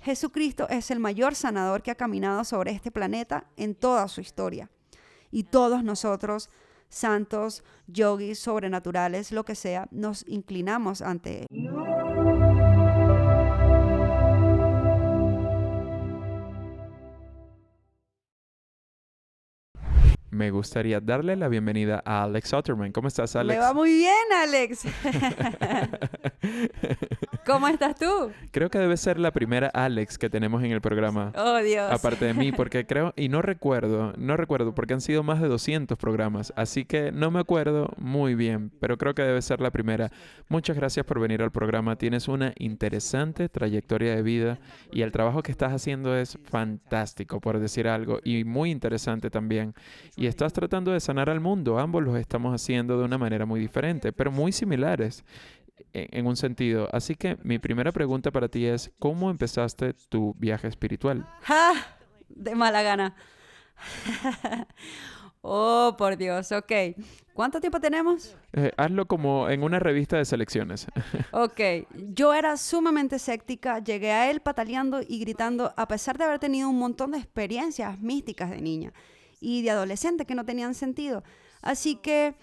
Jesucristo es el mayor sanador que ha caminado sobre este planeta en toda su historia. Y todos nosotros, santos, yogis, sobrenaturales, lo que sea, nos inclinamos ante él. Me gustaría darle la bienvenida a Alex Otterman. ¿Cómo estás, Me Alex? va muy bien, Alex. ¿Cómo estás tú? Creo que debe ser la primera Alex que tenemos en el programa. Oh, Dios. Aparte de mí, porque creo, y no recuerdo, porque han sido más de 200 programas, así que no me acuerdo muy bien, pero creo que debe ser la primera. Muchas gracias por venir al programa. Tienes una interesante trayectoria de vida y el trabajo que estás haciendo es fantástico, por decir algo, y muy interesante también. Y estás tratando de sanar al mundo. Ambos los estamos haciendo de una manera muy diferente, pero muy similares en un sentido. Así que mi primera pregunta para ti es, ¿cómo empezaste tu viaje espiritual? ¡Ja! De mala gana. Oh, por Dios. Ok. ¿Cuánto tiempo tenemos? Hazlo como en una revista de selecciones. Ok. Yo era sumamente escéptica. Llegué a él pataleando y gritando a pesar de haber tenido un montón de experiencias místicas de niña y de adolescente que no tenían sentido. Así que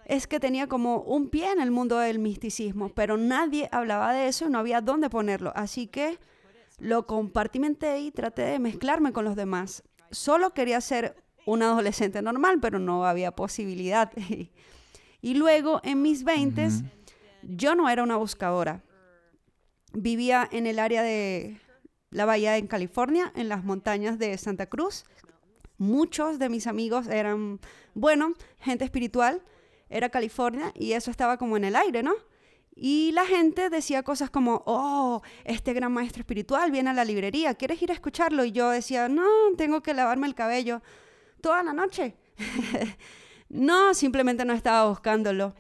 es que tenía como un pie en el mundo del misticismo, pero nadie hablaba de eso y no había dónde ponerlo. Así que lo compartimenté y traté de mezclarme con los demás. Solo quería ser un adolescente normal, pero no había posibilidad. Y luego, en mis 20s, Ujú. yo no era una buscadora. Vivía en el área de la bahía en California, en las montañas de Santa Cruz. Muchos de mis amigos eran, bueno, gente espiritual. Era California y eso estaba como en el aire, ¿no? Y la gente decía cosas como, oh, este gran maestro espiritual viene a la librería, ¿quieres ir a escucharlo? Y yo decía, no, tengo que lavarme el cabello toda la noche. No, simplemente no estaba buscándolo.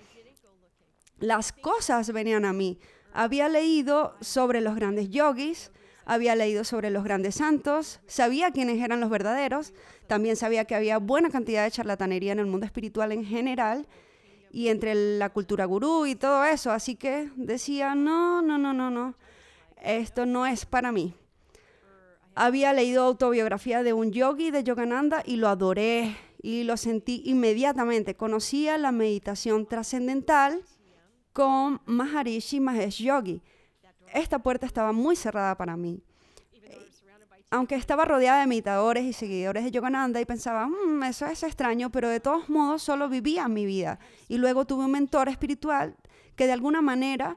Las cosas venían a mí. Había leído sobre los grandes yogis, había leído sobre los grandes santos, sabía quiénes eran los verdaderos, también sabía que había buena cantidad de charlatanería en el mundo espiritual en general y entre la cultura gurú y todo eso, así que decía, no, esto no es para mí. Había leído autobiografía de un yogi de Yogananda y lo adoré y lo sentí inmediatamente. Conocía la meditación trascendental con Maharishi Mahesh Yogi. Esta puerta estaba muy cerrada para mí. Aunque estaba rodeada de meditadores y seguidores de Yogananda y pensaba, eso es extraño, pero de todos modos solo vivía mi vida. Y luego tuve un mentor espiritual que de alguna manera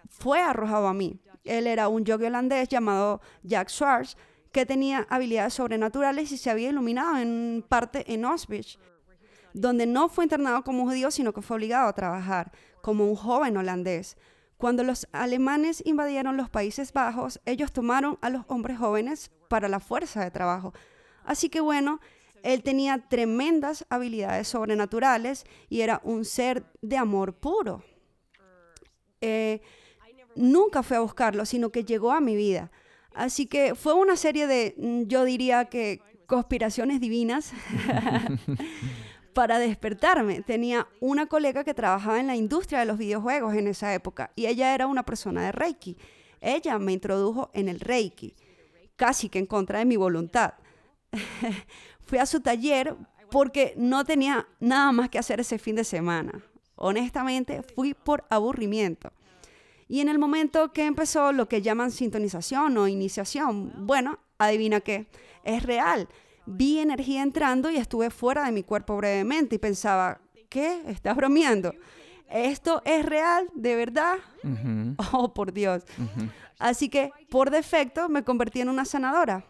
fue arrojado a mí. Él era un yogi holandés llamado Jack Schwartz, que tenía habilidades sobrenaturales y se había iluminado en parte en Auschwitz, donde no fue internado como judío, sino que fue obligado a trabajar como un joven holandés. Cuando los alemanes invadieron los Países Bajos, ellos tomaron a los hombres jóvenes para la fuerza de trabajo. Así que bueno, él tenía tremendas habilidades sobrenaturales y era un ser de amor puro. Nunca fui a buscarlo, sino que llegó a mi vida. Así que fue una serie de, yo diría que conspiraciones divinas para despertarme. Tenía una colega que trabajaba en la industria de los videojuegos en esa época y ella era una persona de Reiki. Ella me introdujo en el Reiki, casi que en contra de mi voluntad. Fui a su taller porque no tenía nada más que hacer ese fin de semana. Honestamente, fui por aburrimiento. Y en el momento que empezó lo que llaman sintonización o iniciación, bueno, adivina qué, es real. Vi energía entrando y estuve fuera de mi cuerpo brevemente y pensaba, ¿qué? ¿Estás bromeando? ¿Esto es real? ¿De verdad? Ujú, Oh, por Dios. ujú. Así que, por defecto, me convertí en una sanadora.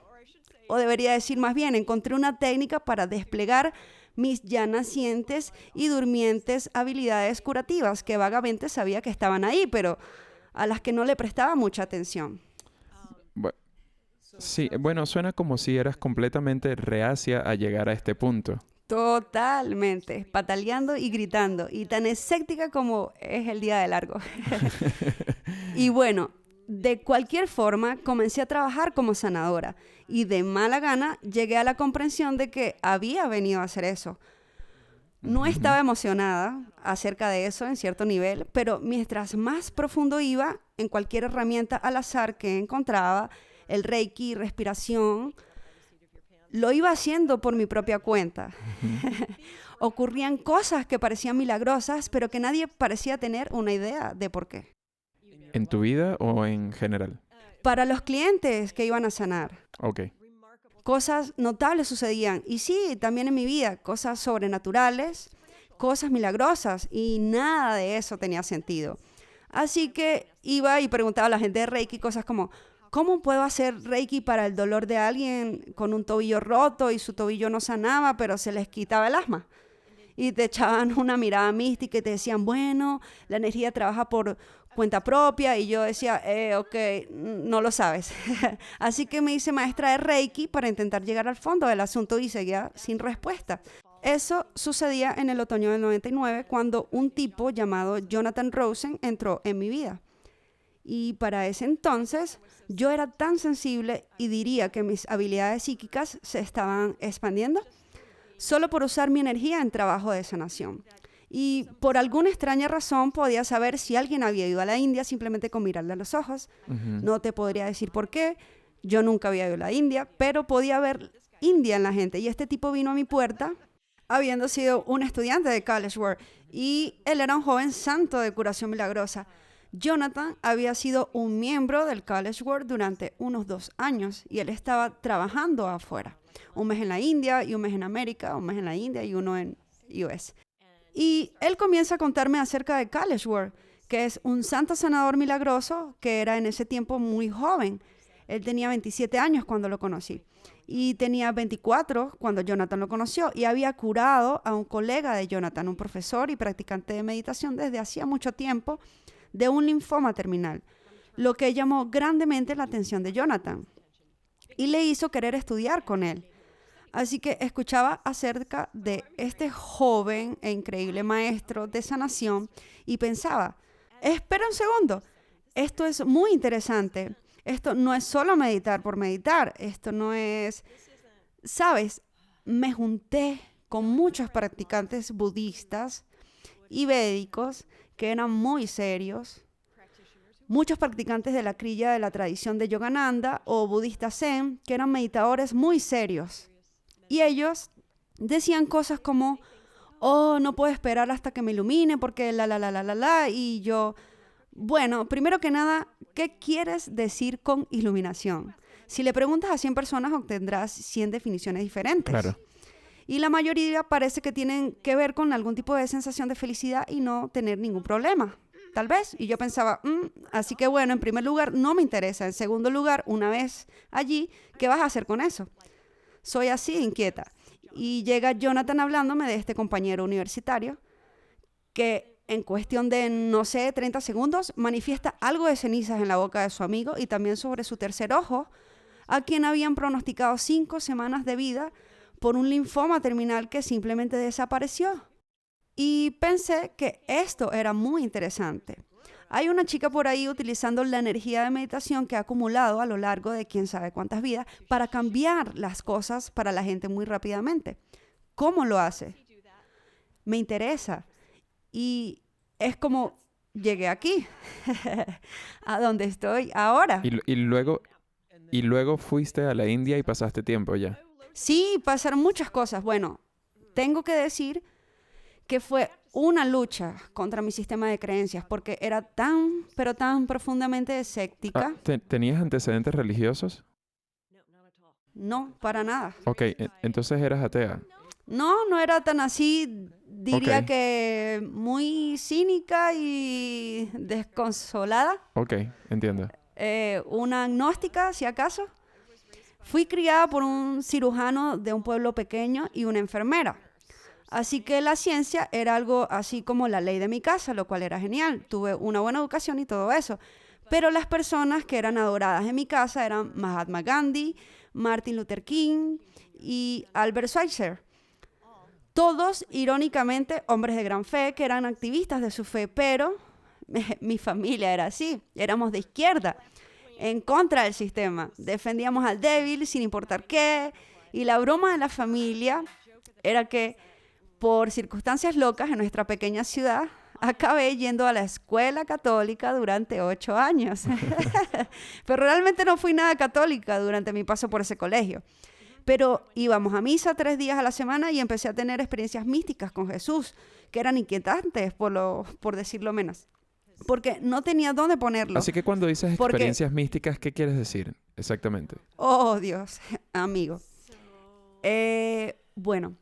O debería decir más bien, encontré una técnica para desplegar mis ya nacientes y durmientes habilidades curativas que vagamente sabía que estaban ahí, pero a las que no le prestaba mucha atención. Bu- Sí, bueno, suena como si eras completamente reacia a llegar a este punto. Totalmente, pataleando y gritando, y tan escéptica como es el día de largo. Y bueno, de cualquier forma, comencé a trabajar como sanadora, y de mala gana llegué a la comprensión de que había venido a hacer eso. No Ujú. estaba emocionada acerca de eso en cierto nivel, pero mientras más profundo iba en cualquier herramienta al azar que encontraba, el Reiki, respiración, lo iba haciendo por mi propia cuenta. Ocurrían cosas que parecían milagrosas, pero que nadie parecía tener una idea de por qué. ¿En tu vida o en general? Para los clientes que iban a sanar, Ok. cosas notables sucedían. Y sí, también en mi vida, cosas sobrenaturales, cosas milagrosas, y nada de eso tenía sentido. Así que iba y preguntaba a la gente de Reiki cosas como, ¿cómo puedo hacer Reiki para el dolor de alguien con un tobillo roto y su tobillo no sanaba, pero se les quitaba el asma? Y te echaban una mirada mística y te decían, bueno, la energía trabaja por cuenta propia. Y yo decía, ok, no lo sabes. Así que me hice maestra de Reiki para intentar llegar al fondo del asunto y seguía sin respuesta. Eso sucedía en el otoño del 99, cuando un tipo llamado Jonathan Rosen entró en mi vida. Y para ese entonces yo era tan sensible y diría que mis habilidades psíquicas se estaban expandiendo solo por usar mi energía en trabajo de sanación. Y por alguna extraña razón podía saber si alguien había ido a la India simplemente con mirarle a los ojos. No te podría decir por qué. Yo nunca había ido a la India, pero podía ver India en la gente. Y este tipo vino a mi puerta habiendo sido un estudiante de College World. Y él era un joven santo de curación milagrosa. Jonathan había sido un miembro del College World durante unos 2 años y él estaba trabajando afuera. Un mes en la India y un mes en América, un mes en la India y uno en US. Y él comienza a contarme acerca de College World, que es un santo sanador milagroso que era en ese tiempo muy joven. Él tenía 27 años cuando lo conocí y tenía 24 cuando Jonathan lo conoció y había curado a un colega de Jonathan, un profesor y practicante de meditación desde hacía mucho tiempo, de un linfoma terminal, lo que llamó grandemente la atención de Jonathan y le hizo querer estudiar con él. Así que escuchaba acerca de este joven e increíble maestro de sanación y pensaba, espera un segundo, esto es muy interesante. Esto no es solo meditar por meditar, esto no es... ¿Sabes? Me junté con muchos practicantes budistas y védicos que eran muy serios, muchos practicantes de la crilla de la tradición de Yogananda o budista Zen que eran meditadores muy serios. Y ellos decían cosas como, oh, no puedo esperar hasta que me ilumine porque y yo, bueno, primero que nada, ¿qué quieres decir con iluminación? Si le preguntas a 100 personas obtendrás 100 definiciones diferentes. Claro. Y la mayoría parece que tienen que ver con algún tipo de sensación de felicidad y no tener ningún problema, tal vez. Y yo pensaba, así que bueno, en primer lugar, no me interesa. En segundo lugar, una vez allí, ¿qué vas a hacer con eso? Soy así inquieta. Y llega Jonathan hablándome de este compañero universitario que en cuestión de, no sé, 30 segundos, manifiesta algo de cenizas en la boca de su amigo y también sobre su tercer ojo, a quien habían pronosticado 5 semanas de vida por un linfoma terminal que simplemente desapareció. Y pensé que esto era muy interesante. Hay una chica por ahí utilizando la energía de meditación que ha acumulado a lo largo de quién sabe cuántas vidas para cambiar las cosas para la gente muy rápidamente. ¿Cómo lo hace? Me interesa. Y es como llegué aquí, a donde estoy ahora. Y luego fuiste a la India y pasaste tiempo ya. Sí, pasaron muchas cosas. Bueno, tengo que decir que fue una lucha contra mi sistema de creencias porque era tan, pero tan profundamente escéptica. ¿Tenías antecedentes religiosos? No, para nada. Ok, entonces eras atea. No era tan así, diría Ok. que muy cínica y desconsolada. Ok, entiendo. Una agnóstica, si acaso. Fui criada por un cirujano de un pueblo pequeño y una enfermera. Así que la ciencia era algo así como la ley de mi casa, lo cual era genial. Tuve una buena educación y todo eso. Pero las personas que eran adoradas en mi casa eran Mahatma Gandhi, Martin Luther King y Albert Schweitzer. Todos, irónicamente, hombres de gran fe que eran activistas de su fe, pero mi familia era así. Éramos de izquierda, en contra del sistema. Defendíamos al débil sin importar qué. Y la broma de la familia era que por circunstancias locas en nuestra pequeña ciudad acabé yendo a la escuela católica durante 8 años. Pero realmente no fui nada católica durante mi paso por ese colegio. Pero íbamos a misa 3 días a la semana y empecé a tener experiencias místicas con Jesús, que eran inquietantes, por decirlo menos. Porque no tenía dónde ponerlo. Así que cuando dices Porque- experiencias místicas, ¿qué quieres decir exactamente? Oh, Dios, amigo. Bueno,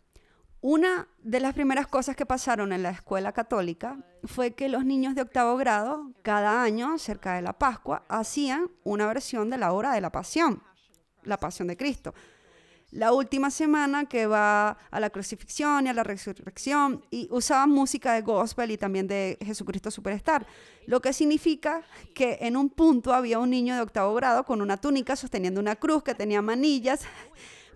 una de las primeras cosas que pasaron en la escuela católica fue que los niños de 8º grado, cada año, cerca de la Pascua, hacían una versión de la hora de la Pasión de Cristo. La última semana que va a la crucifixión y a la resurrección, y usaban música de gospel y también de Jesucristo Superstar, lo que significa que en un punto había un niño de 8º grado con una túnica sosteniendo una cruz que tenía manillas,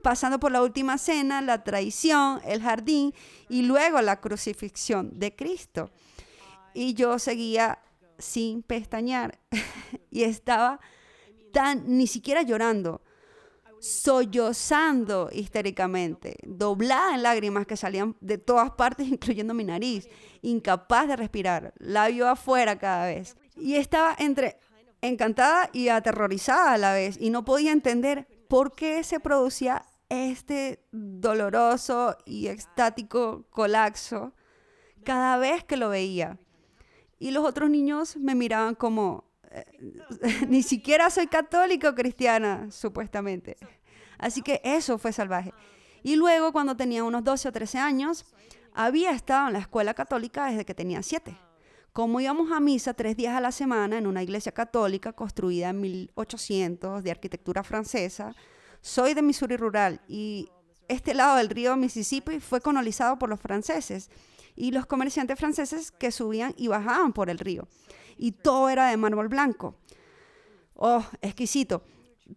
pasando por la última cena, la traición, el jardín y luego la crucifixión de Cristo. Y yo seguía sin pestañear y estaba ni siquiera llorando, sollozando histéricamente, doblada en lágrimas que salían de todas partes, incluyendo mi nariz, incapaz de respirar, labio afuera cada vez. Y estaba entre encantada y aterrorizada a la vez, y no podía entender por qué se producía este doloroso y extático colapso cada vez que lo veía. Y los otros niños me miraban como... ni siquiera soy católica o cristiana, supuestamente. Así que eso fue salvaje. Y luego, cuando tenía unos 12 o 13 años, había estado en la escuela católica desde que tenía 7. Como íbamos a misa 3 días a la semana en una iglesia católica construida en 1800 de arquitectura francesa, soy de Missouri rural y este lado del río Mississippi fue colonizado por los franceses y los comerciantes franceses que subían y bajaban por el río. Y todo era de mármol blanco. Oh, exquisito.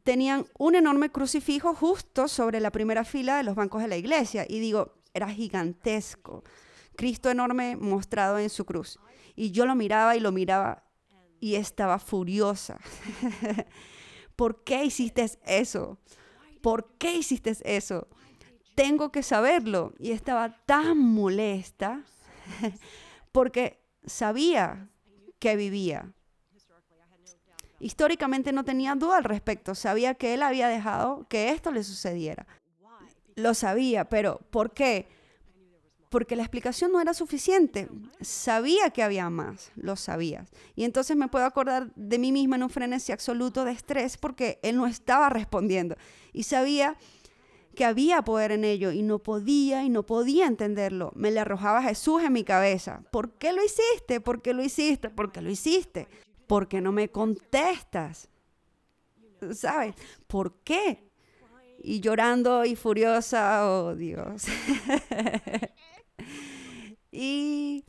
Tenían un enorme crucifijo justo sobre la primera fila de los bancos de la iglesia. Y digo, era gigantesco. Cristo enorme mostrado en su cruz. Y yo lo miraba y estaba furiosa. ¿Por qué hiciste eso? ¿Por qué hiciste eso? Tengo que saberlo. Y estaba tan molesta porque sabía que vivía. Históricamente no tenía duda al respecto. Sabía que él había dejado que esto le sucediera. Lo sabía, pero ¿por qué? Porque la explicación no era suficiente. Sabía que había más, lo sabía. Y entonces me puedo acordar de mí misma en un frenesí absoluto de estrés porque él no estaba respondiendo. Y sabía que había poder en ello y no podía entenderlo. Me le arrojaba Jesús en mi cabeza. ¿Por qué lo hiciste? ¿Por qué lo hiciste? ¿Por qué lo hiciste? ¿Por qué no me contestas? ¿Sabes? ¿Por qué? Y llorando y furiosa, oh Dios. y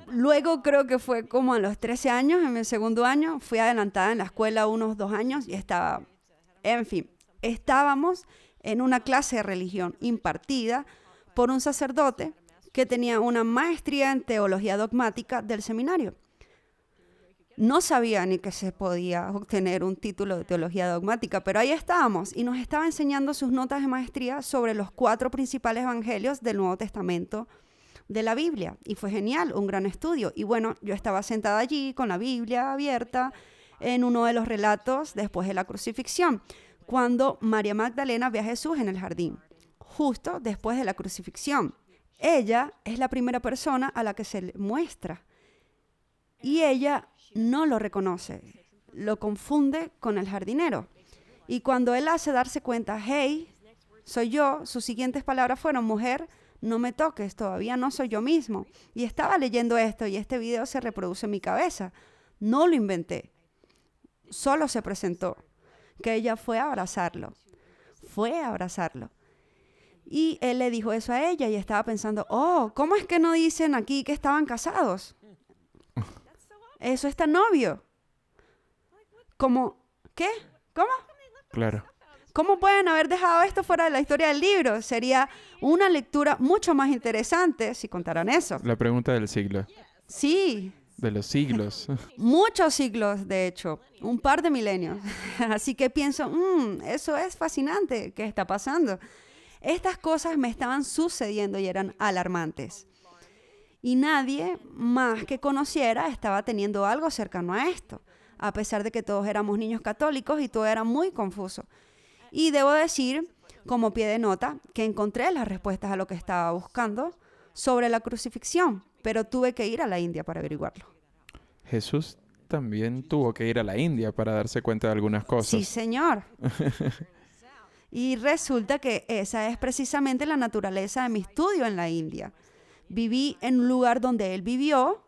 luego creo que fue como a los 13 años, en mi segundo año, fui adelantada en la escuela unos 2 años y estaba, en fin, estábamos en una clase de religión impartida por un sacerdote que tenía una maestría en teología dogmática del seminario. No sabía ni que se podía obtener un título de teología dogmática, pero ahí estábamos y nos estaba enseñando sus notas de maestría sobre los 4 principales evangelios del Nuevo Testamento de la Biblia. Y fue genial, un gran estudio. Y bueno, yo estaba sentada allí con la Biblia abierta en uno de los relatos después de la crucifixión, cuando María Magdalena ve a Jesús en el jardín, justo después de la crucifixión. Ella es la primera persona a la que se le muestra y ella no lo reconoce, lo confunde con el jardinero. Y cuando él hace darse cuenta, hey, soy yo, sus siguientes palabras fueron, mujer, no me toques, todavía no soy yo mismo. Y estaba leyendo esto y este video se reproduce en mi cabeza. No lo inventé, solo se presentó. Que ella fue a abrazarlo. Y él le dijo eso a ella y estaba pensando, oh, ¿cómo es que no dicen aquí que estaban casados? Eso está novio. ¿Cómo? ¿Qué? ¿Cómo? Claro. ¿Cómo pueden haber dejado esto fuera de la historia del libro? Sería una lectura mucho más interesante si contaran eso. La pregunta del siglo. Sí. De los siglos. Muchos siglos, de hecho, un par de milenios. Así que pienso, eso es fascinante, ¿qué está pasando? Estas cosas me estaban sucediendo y eran alarmantes. Y nadie más que conociera estaba teniendo algo cercano a esto, a pesar de que todos éramos niños católicos y todo era muy confuso. Y debo decir, como pie de nota, que encontré las respuestas a lo que estaba buscando sobre la crucifixión, pero tuve que ir a la India para averiguarlo. Jesús también tuvo que ir a la India para darse cuenta de algunas Sí, cosas. señor. Y resulta que esa es precisamente la naturaleza de mi estudio en la India. Viví en un lugar donde él vivió,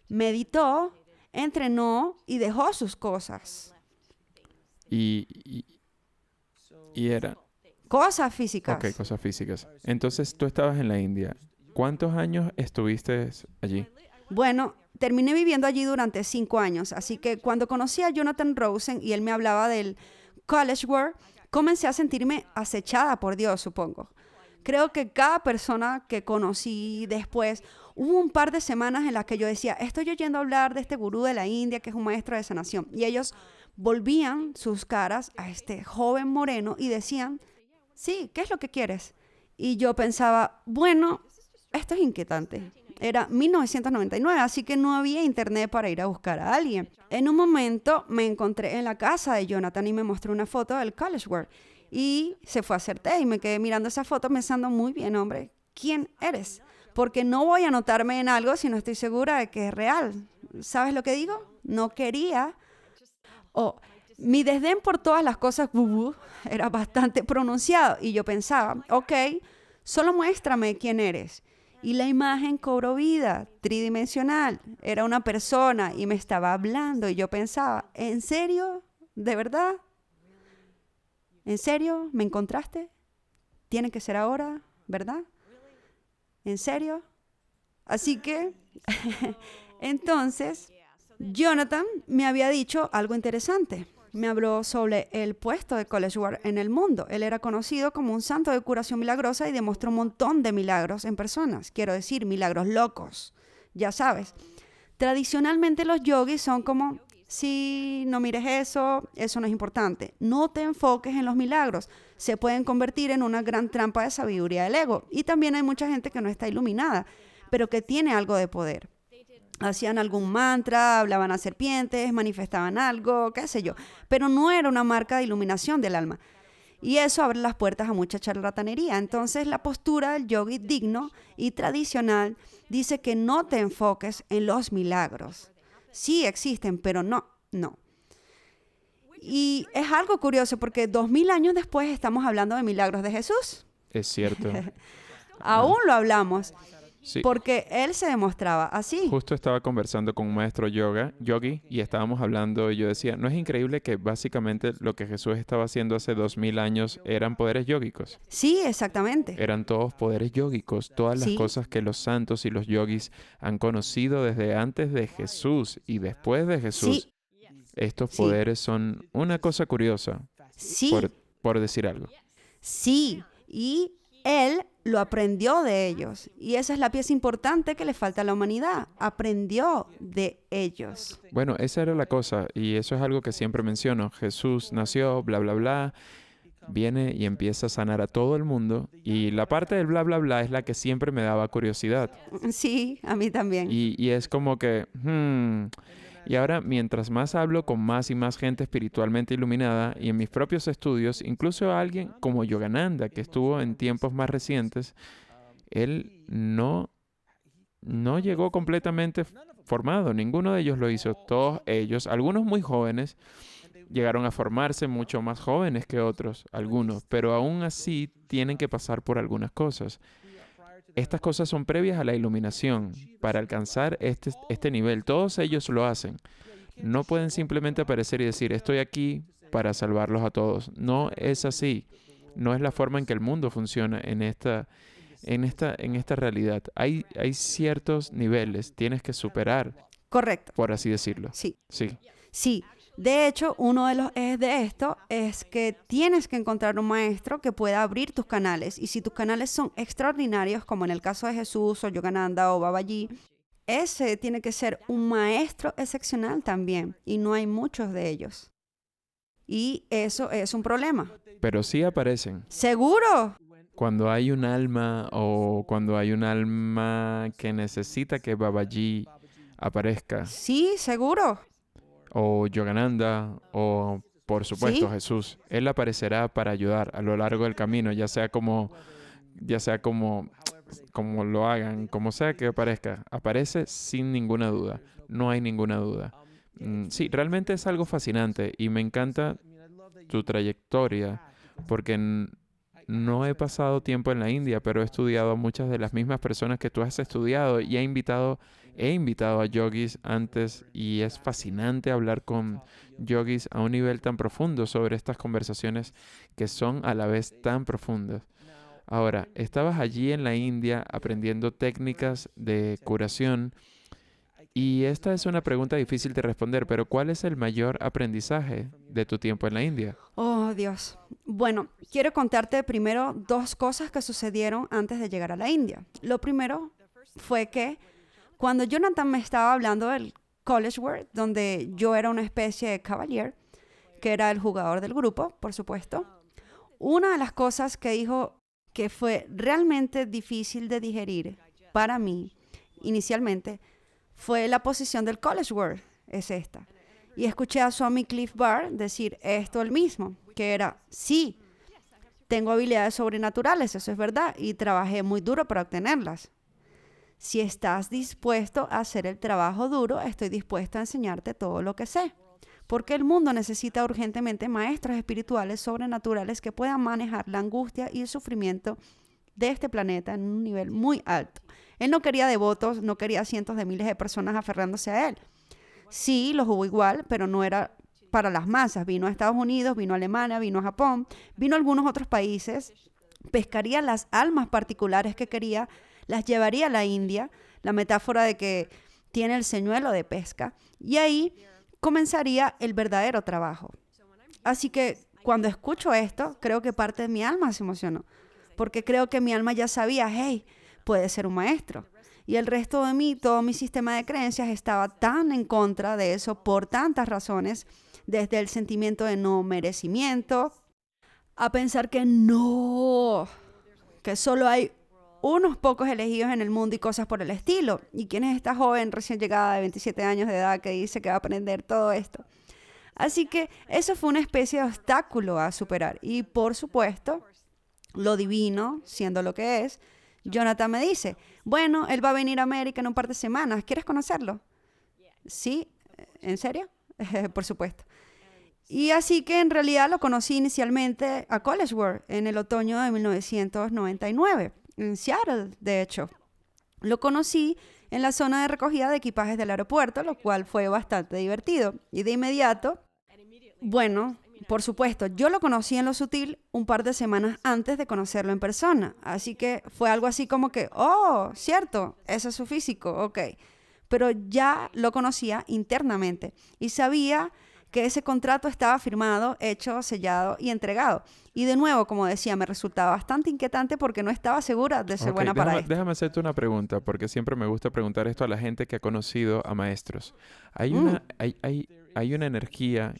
meditó, entrenó y dejó sus cosas. Y, y, y era, Cosas físicas. ok, cosas físicas. Entonces tú estabas en la India. ¿Cuántos años estuviste allí? Bueno, terminé viviendo allí durante 5 años, así que cuando conocí a Jonathan Rosen y él me hablaba del College World, comencé a sentirme acechada por Dios, supongo. Creo que cada persona que conocí después, hubo un par de semanas en las que yo decía, estoy oyendo hablar de este gurú de la India que es un maestro de sanación. Y ellos volvían sus caras a este joven moreno y decían, sí, ¿qué es lo que quieres? Y yo pensaba, bueno, esto es inquietante. Era 1999, así que no había internet para ir a buscar a alguien. En un momento me encontré en la casa de Jonathan y me mostró una foto del College World. Y se fue a hacer té y me quedé mirando esa foto pensando, muy bien, hombre, ¿quién eres? Porque no voy a anotarme en algo si no estoy segura de que es real. ¿Sabes lo que digo? No quería. Mi desdén por todas las cosas era bastante pronunciado. Y yo pensaba, ok, solo muéstrame quién eres. Y la imagen cobró vida, tridimensional. Era una persona y me estaba hablando. Y yo pensaba, ¿en serio? ¿De verdad? ¿En serio? ¿Me encontraste? Tiene que ser ahora, ¿verdad? ¿En serio? Así que, entonces, Jonathan me había dicho algo interesante. Me habló sobre el puesto de College World en el mundo. Él era conocido como un santo de curación milagrosa y demostró un montón de milagros en personas. Quiero decir, milagros locos. Ya sabes, tradicionalmente los yogis son como, sí, no mires eso, eso no es importante. No te enfoques en los milagros. Se pueden convertir en una gran trampa de sabiduría del ego. Y también hay mucha gente que no está iluminada, pero que tiene algo de poder. Hacían algún mantra, hablaban a serpientes, manifestaban algo, qué sé yo. Pero no era una marca de iluminación del alma. Y eso abre las puertas a mucha charlatanería. Entonces la postura del yogi digno y tradicional dice que no te enfoques en los milagros. Sí existen, pero no. Y es algo curioso porque 2000 años después estamos hablando de milagros de Jesús. Es cierto. Aún lo hablamos. Sí. Porque él se demostraba así. Justo estaba conversando con un maestro yogi, y estábamos hablando y yo decía, ¿no es increíble que básicamente lo que Jesús estaba haciendo hace 2000 años eran poderes yógicos? Sí, exactamente. Eran todos poderes yógicos, todas las Sí. cosas que los santos y los yogis han conocido desde antes de Jesús y después de Jesús. Sí. Estos Sí. poderes son una cosa curiosa, Sí. por decir algo. Sí. Y él lo aprendió de ellos. Y esa es la pieza importante que le falta a la humanidad. Aprendió de ellos. Bueno, esa era la cosa y eso es algo que siempre menciono. Jesús nació, bla, bla, bla, viene y empieza a sanar a todo el mundo y la parte del bla, bla, bla es la que siempre me daba curiosidad. Sí, a mí también. Y es como que, Y ahora, mientras más hablo con más y más gente espiritualmente iluminada y en mis propios estudios, incluso a alguien como Yogananda, que estuvo en tiempos más recientes, él no llegó completamente formado. Ninguno de ellos lo hizo. Todos ellos, algunos muy jóvenes, llegaron a formarse mucho más jóvenes que otros, algunos, pero aún así tienen que pasar por algunas cosas. Estas cosas son previas a la iluminación, para alcanzar este nivel. Todos ellos lo hacen. No pueden simplemente aparecer y decir, estoy aquí para salvarlos a todos. No es así. No es la forma en que el mundo funciona en esta realidad. Hay ciertos niveles, tienes que superar, Correcto. por así decirlo. Sí. Sí. Sí. De hecho, uno de los ejes de esto es que tienes que encontrar un maestro que pueda abrir tus canales. Y si tus canales son extraordinarios, como en el caso de Jesús o Yogananda o Babaji, ese tiene que ser un maestro excepcional también. Y no hay muchos de ellos. Y eso es un problema. Pero sí aparecen. ¿Seguro? Cuando hay un alma o cuando hay un alma que necesita que Babaji aparezca, Sí, seguro. o Yogananda, o por supuesto Sí, Jesús, Él aparecerá para ayudar a lo largo del camino, ya sea como lo hagan, como sea que aparezca, aparece sin ninguna duda, no hay ninguna duda. Sí, realmente es algo fascinante y me encanta tu trayectoria porque no he pasado tiempo en la India, pero he estudiado a muchas de las mismas personas que tú has estudiado y he invitado a yogis antes y es fascinante hablar con yogis a un nivel tan profundo sobre estas conversaciones que son a la vez tan profundas. Ahora, estabas allí en la India aprendiendo técnicas de curación y esta es una pregunta difícil de responder, pero ¿cuál es el mayor aprendizaje de tu tiempo en la India? oh Dios. Bueno, quiero contarte primero dos cosas que sucedieron antes de llegar a la India. Lo primero fue que cuando Jonathan me estaba hablando del College World, donde yo era una especie de cavalier, que era el jugador del grupo, por supuesto, una de las cosas que dijo que fue realmente difícil de digerir para mí inicialmente fue la posición del College World, es esta. Y escuché a Swami Cliff Bar decir esto el mismo, que era, sí, tengo habilidades sobrenaturales, eso es verdad, y trabajé muy duro para obtenerlas. Si estás dispuesto a hacer el trabajo duro, estoy dispuesto a enseñarte todo lo que sé. Porque el mundo necesita urgentemente maestros espirituales sobrenaturales que puedan manejar la angustia y el sufrimiento de este planeta en un nivel muy alto. Él no quería devotos, no quería cientos de miles de personas aferrándose a él. Sí, los hubo igual, pero no era para las masas. Vino a Estados Unidos, vino a Alemania, vino a Japón, vino a algunos otros países, pescaría las almas particulares que quería, las llevaría a la India, la metáfora de que tiene el señuelo de pesca, y ahí comenzaría el verdadero trabajo. Así que cuando escucho esto, creo que parte de mi alma se emocionó, porque creo que mi alma ya sabía, hey, puede ser un maestro. Y el resto de mí, todo mi sistema de creencias estaba tan en contra de eso por tantas razones, desde el sentimiento de no merecimiento, a pensar que no, que solo hay unos pocos elegidos en el mundo y cosas por el estilo. ¿Y quién es esta joven recién llegada de 27 años de edad que dice que va a aprender todo esto? Así que eso fue una especie de obstáculo a superar. Y por supuesto, lo divino, siendo lo que es, Jonathan me dice, bueno, él va a venir a América en un par de semanas, ¿quieres conocerlo? Sí, ¿en serio? Por supuesto. Y así que en realidad lo conocí inicialmente a College World en el otoño de 1999, en Seattle, de hecho. Lo conocí en la zona de recogida de equipajes del aeropuerto, lo cual fue bastante divertido. Y de inmediato, bueno, por supuesto, yo lo conocí en lo sutil un par de semanas antes de conocerlo en persona. Así que fue algo así como que, oh, cierto, ese es su físico, ok. Pero ya lo conocía internamente y sabía que ese contrato estaba firmado, hecho, sellado y entregado. Y de nuevo, como decía, me resultaba bastante inquietante porque no estaba segura de ser Ok, buena para esto. déjame hacerte una pregunta, porque siempre me gusta preguntar esto a la gente que ha conocido a maestros. Mm, Hay una energía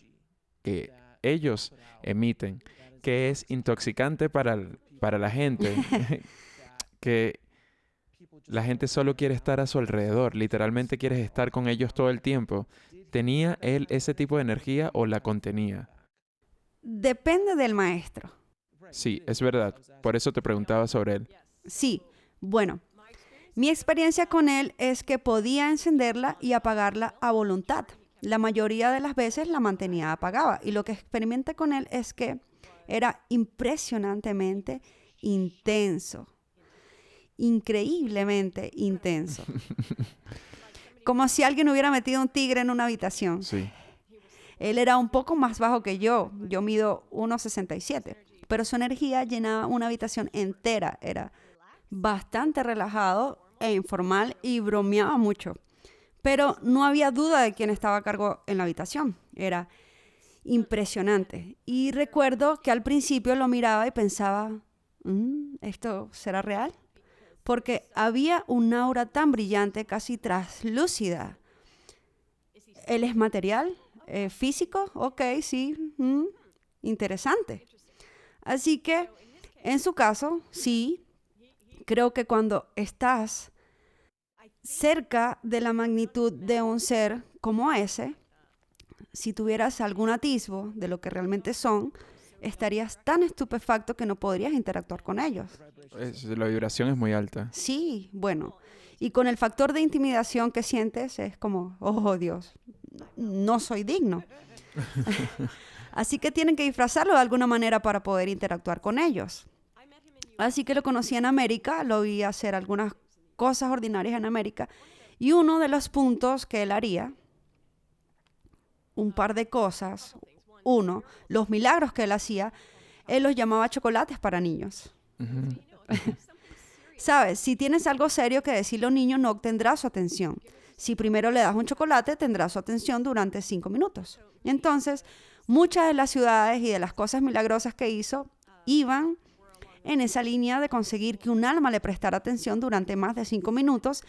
que ellos emiten que es intoxicante para la gente, que la gente solo quiere estar a su alrededor, literalmente quieres estar con ellos todo el tiempo. ¿Tenía él ese tipo de energía o la contenía? Depende del maestro. Sí, es verdad. Por eso te preguntaba sobre él. Sí, bueno, mi experiencia con él es que podía encenderla y apagarla a voluntad. La mayoría de las veces la mantenía apagada y lo que experimenté con él es que era impresionantemente intenso, increíblemente intenso. Como si alguien hubiera metido un tigre en una habitación. Sí. Él era un poco más bajo que yo mido 1,67, pero su energía llenaba una habitación entera, era bastante relajado e informal y bromeaba mucho. Pero no había duda de quién estaba a cargo en la habitación. Era impresionante. Y recuerdo que al principio lo miraba y pensaba, ¿esto será real? Porque había un aura tan brillante, casi traslúcida. ¿Él es material? ¿Físico? Ok, sí. Interesante. Así que En su caso, sí, creo que cuando estás cerca de la magnitud de un ser como ese, si tuvieras algún atisbo de lo que realmente son, estarías tan estupefacto que no podrías interactuar con ellos. La vibración es muy alta. Sí, bueno. Y con el factor de intimidación que sientes es como, oh Dios, no soy digno. Así que tienen que disfrazarlo de alguna manera para poder interactuar con ellos. Así que lo conocí en América, lo vi hacer algunas cosas ordinarias en América. Y uno de los puntos que él haría, un par de cosas, uno, los milagros que él hacía, él los llamaba chocolates para niños. Ujú. Sabes, si tienes algo serio que decirle a un niño, no obtendrá su atención. Si primero le das un chocolate, tendrá su atención durante 5 minutos. Entonces, muchas de las ciudades y de las cosas milagrosas que hizo iban en esa línea de conseguir que un alma le prestara atención durante más de 5 minutos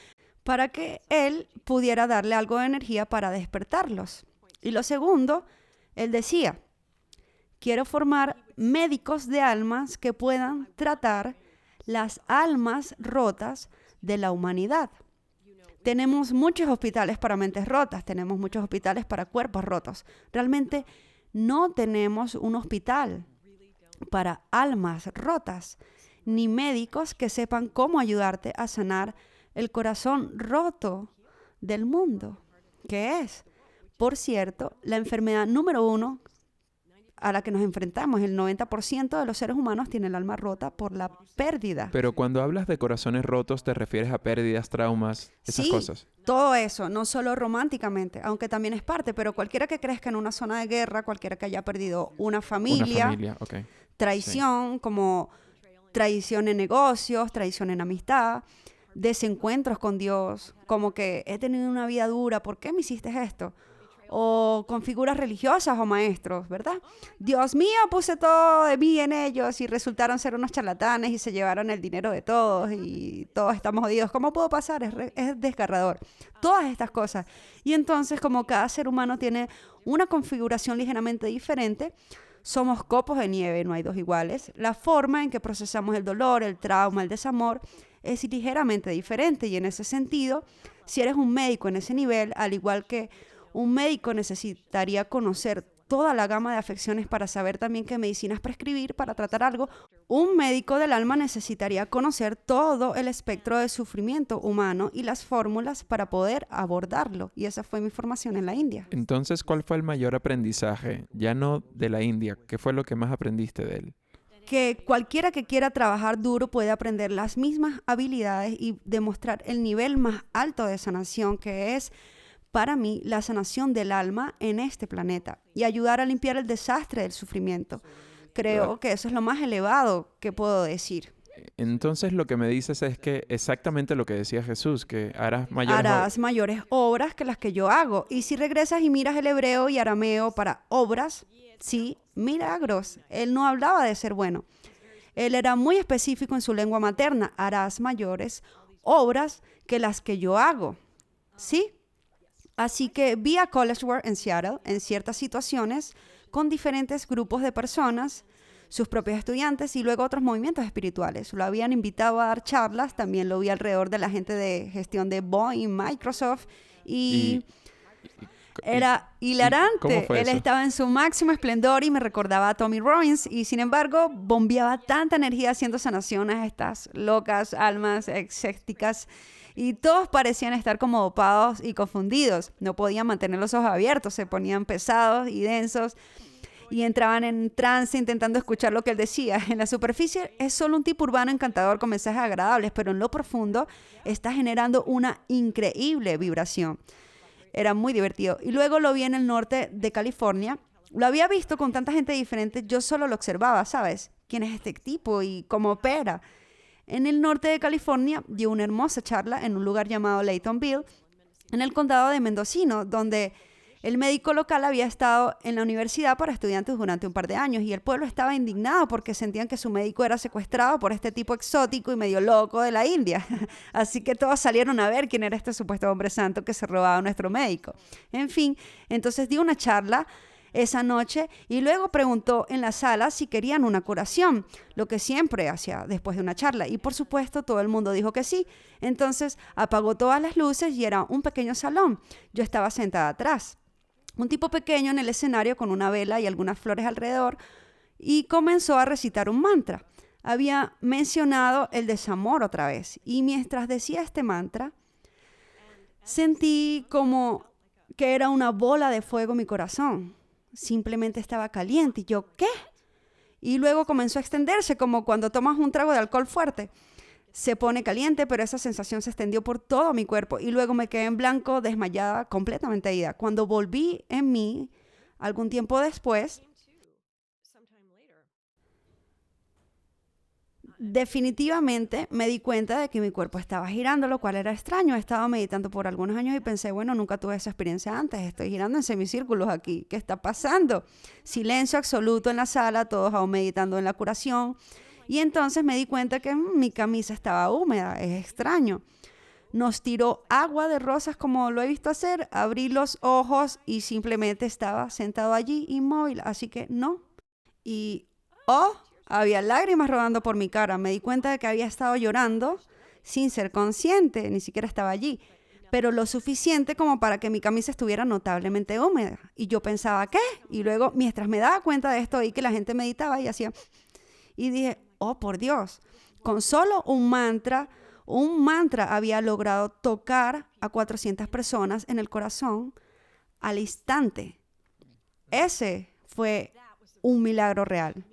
para que él pudiera darle algo de energía para despertarlos. Y lo segundo, él decía, quiero formar médicos de almas que puedan tratar las almas rotas de la humanidad. Tenemos muchos hospitales para mentes rotas, tenemos muchos hospitales para cuerpos rotos. Realmente no tenemos un hospital para almas rotas, ni médicos que sepan cómo ayudarte a sanar el corazón roto del mundo, que es, por cierto, la enfermedad número 1 a la que nos enfrentamos. El 90% de los seres humanos tiene el alma rota por la pérdida. Pero cuando hablas de corazones rotos, ¿te refieres a pérdidas, traumas, esas Sí, cosas? todo eso, no solo románticamente, aunque también es parte, pero cualquiera que crezca en una zona de guerra, cualquiera que haya perdido una Una familia, familia, ok. traición, como traición en negocios, traición en amistad, desencuentros con Dios, como que he tenido una vida dura, ¿por qué me hiciste esto? O con figuras religiosas o maestros, ¿verdad? Dios mío, puse todo de mí en ellos y resultaron ser unos charlatanes y se llevaron el dinero de todos y todos estamos jodidos. ¿Cómo puedo pasar? Es desgarrador. Todas estas cosas. Y entonces, como cada ser humano tiene una configuración ligeramente diferente, somos copos de nieve, no hay dos iguales. La forma en que procesamos el dolor, el trauma, el desamor es ligeramente diferente y en ese sentido, si eres un médico en ese nivel, al igual que un médico necesitaría conocer toda la gama de afecciones para saber también qué medicinas prescribir para tratar algo, un médico del alma necesitaría conocer todo el espectro de sufrimiento humano y las fórmulas para poder abordarlo. Y esa fue mi formación en la India. Entonces, ¿cuál fue el mayor aprendizaje? Ya no de la India, ¿qué fue lo que más aprendiste de él? Que cualquiera que quiera trabajar duro puede aprender las mismas habilidades y demostrar el nivel más alto de sanación, que es para mí la sanación del alma en este planeta y ayudar a limpiar el desastre del sufrimiento. Creo que eso es lo más elevado que puedo decir. Entonces, lo que me dices es que exactamente lo que decía Jesús, que harás Harás mayores obras que las que yo hago. Y si regresas y miras el hebreo y arameo para obras, sí, milagros. Él no hablaba de ser bueno. Él era muy específico en su lengua materna. Harás mayores obras que las que yo hago. ¿Sí? Así que vi a College Work en Seattle en ciertas situaciones con diferentes grupos de personas, sus propios estudiantes y luego otros movimientos espirituales. Lo habían invitado a dar charlas, también lo vi alrededor de la gente de gestión de Boeing, Microsoft y era hilarante. ¿Cómo fue Él eso? estaba en su máximo esplendor y me recordaba a Tommy Robbins y sin embargo bombeaba tanta energía haciendo sanaciones a estas locas almas exéticas y todos parecían estar como dopados y confundidos. No podían mantener los ojos abiertos, se ponían pesados y densos y entraban en trance intentando escuchar lo que él decía. En la superficie es solo un tipo urbano encantador con mensajes agradables, pero en lo profundo está generando una increíble vibración. Era muy divertido. Y luego lo vi en el norte de California. Lo había visto con tanta gente diferente, yo solo lo observaba, ¿sabes? ¿Quién es este tipo y cómo opera? En el norte de California dio una hermosa charla en un lugar llamado Laytonville, en el condado de Mendocino, donde el médico local había estado en la universidad para estudiantes durante un par de años y el pueblo estaba indignado porque sentían que su médico era secuestrado por este tipo exótico y medio loco de la India. Así que todos salieron a ver quién era este supuesto hombre santo que se robaba a nuestro médico. En fin, entonces dio una charla esa noche y luego preguntó en la sala si querían una curación, lo que siempre hacía después de una charla. Y por supuesto todo el mundo dijo que sí. Entonces apagó todas las luces y era un pequeño salón. Yo estaba sentada atrás. Un tipo pequeño en el escenario con una vela y algunas flores alrededor y comenzó a recitar un mantra. Había mencionado el desamor otra vez y mientras decía este mantra, sentí como que era una bola de fuego mi corazón. Simplemente estaba caliente. Y yo, ¿qué? Y luego comenzó a extenderse como cuando tomas un trago de alcohol fuerte. Se pone caliente, pero esa sensación se extendió por todo mi cuerpo. Y luego me quedé en blanco, desmayada, completamente ida. Cuando volví en mí, algún tiempo después, definitivamente me di cuenta de que mi cuerpo estaba girando, lo cual era extraño. He estado meditando por algunos años y pensé, bueno, nunca tuve esa experiencia antes. Estoy girando en semicírculos aquí. ¿Qué está pasando? Silencio absoluto en la sala, todos aún meditando en la curación. Y entonces me di cuenta que mi camisa estaba húmeda. Es extraño. Nos tiró agua de rosas como lo he visto hacer. Abrí los ojos y simplemente estaba sentado allí inmóvil. Así que no. Y, había lágrimas rodando por mi cara. Me di cuenta de que había estado llorando sin ser consciente. Ni siquiera estaba allí. Pero lo suficiente como para que mi camisa estuviera notablemente húmeda. Y yo pensaba, ¿qué? Y luego, mientras me daba cuenta de esto, oí que la gente meditaba y hacía... Y dije, oh, por Dios. Con solo un mantra había logrado tocar a 400 personas en el corazón al instante. Ese fue un milagro real.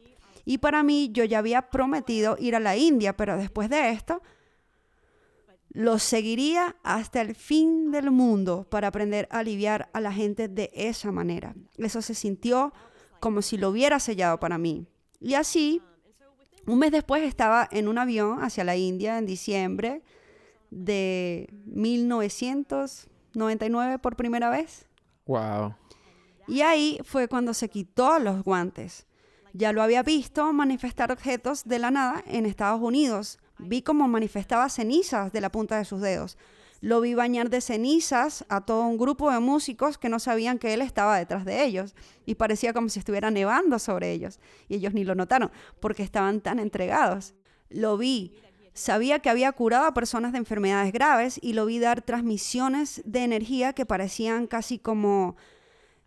Y para mí, yo ya había prometido ir a la India, pero después de esto, lo seguiría hasta el fin del mundo para aprender a aliviar a la gente de esa manera. Eso se sintió como si lo hubiera sellado para mí. Y así, un mes después estaba en un avión hacia la India en diciembre de 1999 por primera vez. Wow. Y ahí fue cuando se quitó los guantes. Ya lo había visto manifestar objetos de la nada en Estados Unidos. Vi cómo manifestaba cenizas de la punta de sus dedos. Lo vi bañar de cenizas a todo un grupo de músicos que no sabían que él estaba detrás de ellos. Y parecía como si estuviera nevando sobre ellos. Y ellos ni lo notaron porque estaban tan entregados. Lo vi. Sabía que había curado a personas de enfermedades graves y lo vi dar transmisiones de energía que parecían casi como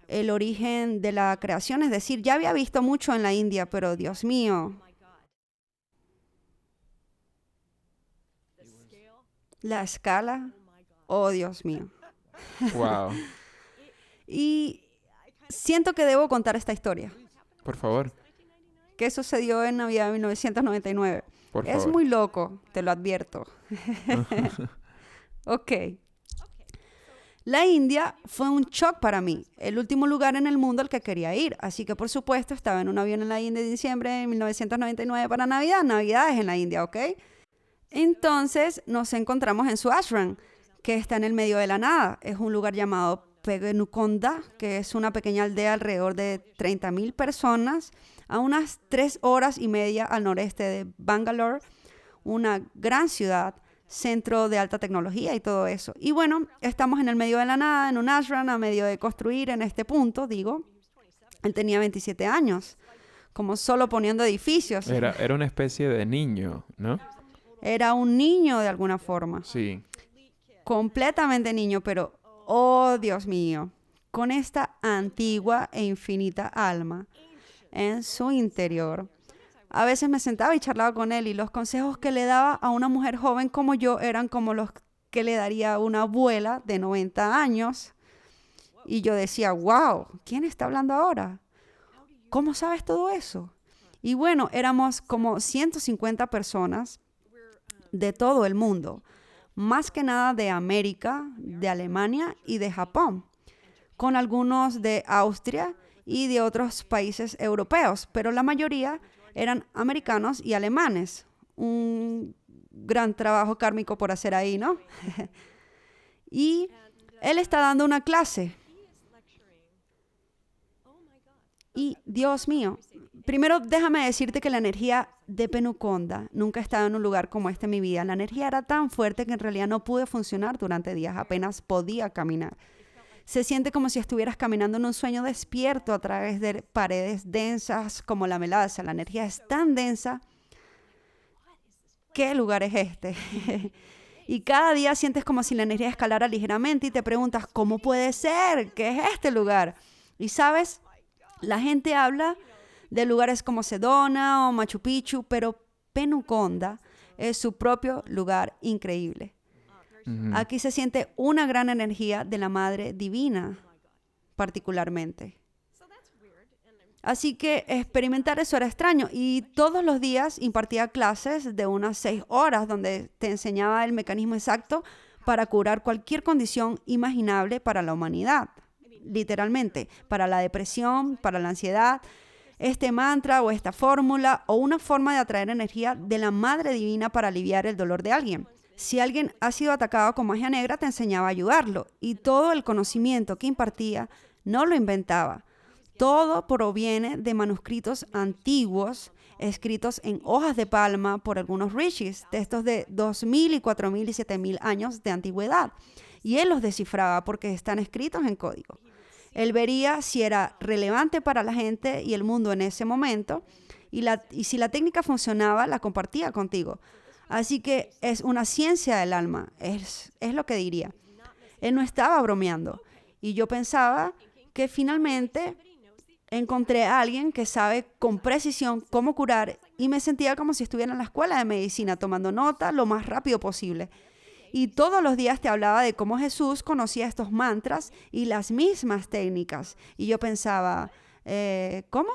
el origen de la creación. Es decir, ya había visto mucho en la India, pero Dios mío, la escala, oh Dios mío. Wow. Y siento que debo contar esta historia. Por favor. ¿Qué sucedió en Navidad de 1999? Por Es favor. muy loco, te lo advierto. Ok. La India fue un shock para mí, el último lugar en el mundo al que quería ir. Así que, por supuesto, estaba en un avión en la India en diciembre de 1999 para Navidad. Navidades en la India, ¿ok? Entonces, nos encontramos en su ashram, que está en el medio de la nada. Es un lugar llamado Penukonda, que es una pequeña aldea alrededor de 30,000 personas, a unas 3 horas y media al noreste de Bangalore, una gran ciudad, centro de alta tecnología y todo eso. Y bueno, estamos en el medio de la nada, en un ashram, a medio de construir en este punto, digo. Él tenía 27 años, como solo poniendo edificios. Era una especie de niño, ¿no? Era un niño de alguna forma. Sí. Completamente niño, pero, oh Dios mío, con esta antigua e infinita alma en su interior. A veces me sentaba y charlaba con él y los consejos que le daba a una mujer joven como yo eran como los que le daría a una abuela de 90 años. Y yo decía, wow, ¿quién está hablando ahora? ¿Cómo sabes todo eso? Y bueno, éramos como 150 personas de todo el mundo, más que nada de América, de Alemania y de Japón, con algunos de Austria y de otros países europeos, pero la mayoría eran americanos y alemanes. Un gran trabajo kármico por hacer ahí, ¿no? Y él está dando una clase. Y, Dios mío, primero déjame decirte que la energía de Penukonda nunca ha estado en un lugar como este en mi vida. La energía era tan fuerte que en realidad no pude funcionar durante días, apenas podía caminar. Se siente como si estuvieras caminando en un sueño despierto a través de paredes densas como la melaza. La energía es tan densa. ¿Qué lugar es este? Y cada día sientes como si la energía escalara ligeramente y te preguntas, ¿cómo puede ser? ¿Qué es este lugar? Y sabes, la gente habla de lugares como Sedona o Machu Picchu, pero Penuconda es su propio lugar increíble. Aquí se siente una gran energía de la Madre Divina, particularmente. Así que experimentar eso era extraño. Y todos los días impartía clases de unas 6 horas donde te enseñaba el mecanismo exacto para curar cualquier condición imaginable para la humanidad. Literalmente, para la depresión, para la ansiedad. Este mantra o esta fórmula o una forma de atraer energía de la Madre Divina para aliviar el dolor de alguien. Si alguien ha sido atacado con magia negra, te enseñaba a ayudarlo. Y todo el conocimiento que impartía no lo inventaba. Todo proviene de manuscritos antiguos, escritos en hojas de palma por algunos rishis, textos de 2.000 y 4.000 y 7.000 años de antigüedad. Y él los descifraba porque están escritos en código. Él vería si era relevante para la gente y el mundo en ese momento, y si la técnica funcionaba, la compartía contigo. Así que es una ciencia del alma, es lo que diría. Él no estaba bromeando. Y yo pensaba que finalmente encontré a alguien que sabe con precisión cómo curar y me sentía como si estuviera en la escuela de medicina tomando nota lo más rápido posible. Y todos los días te hablaba de cómo Jesús conocía estos mantras y las mismas técnicas. Y yo pensaba, ¿cómo?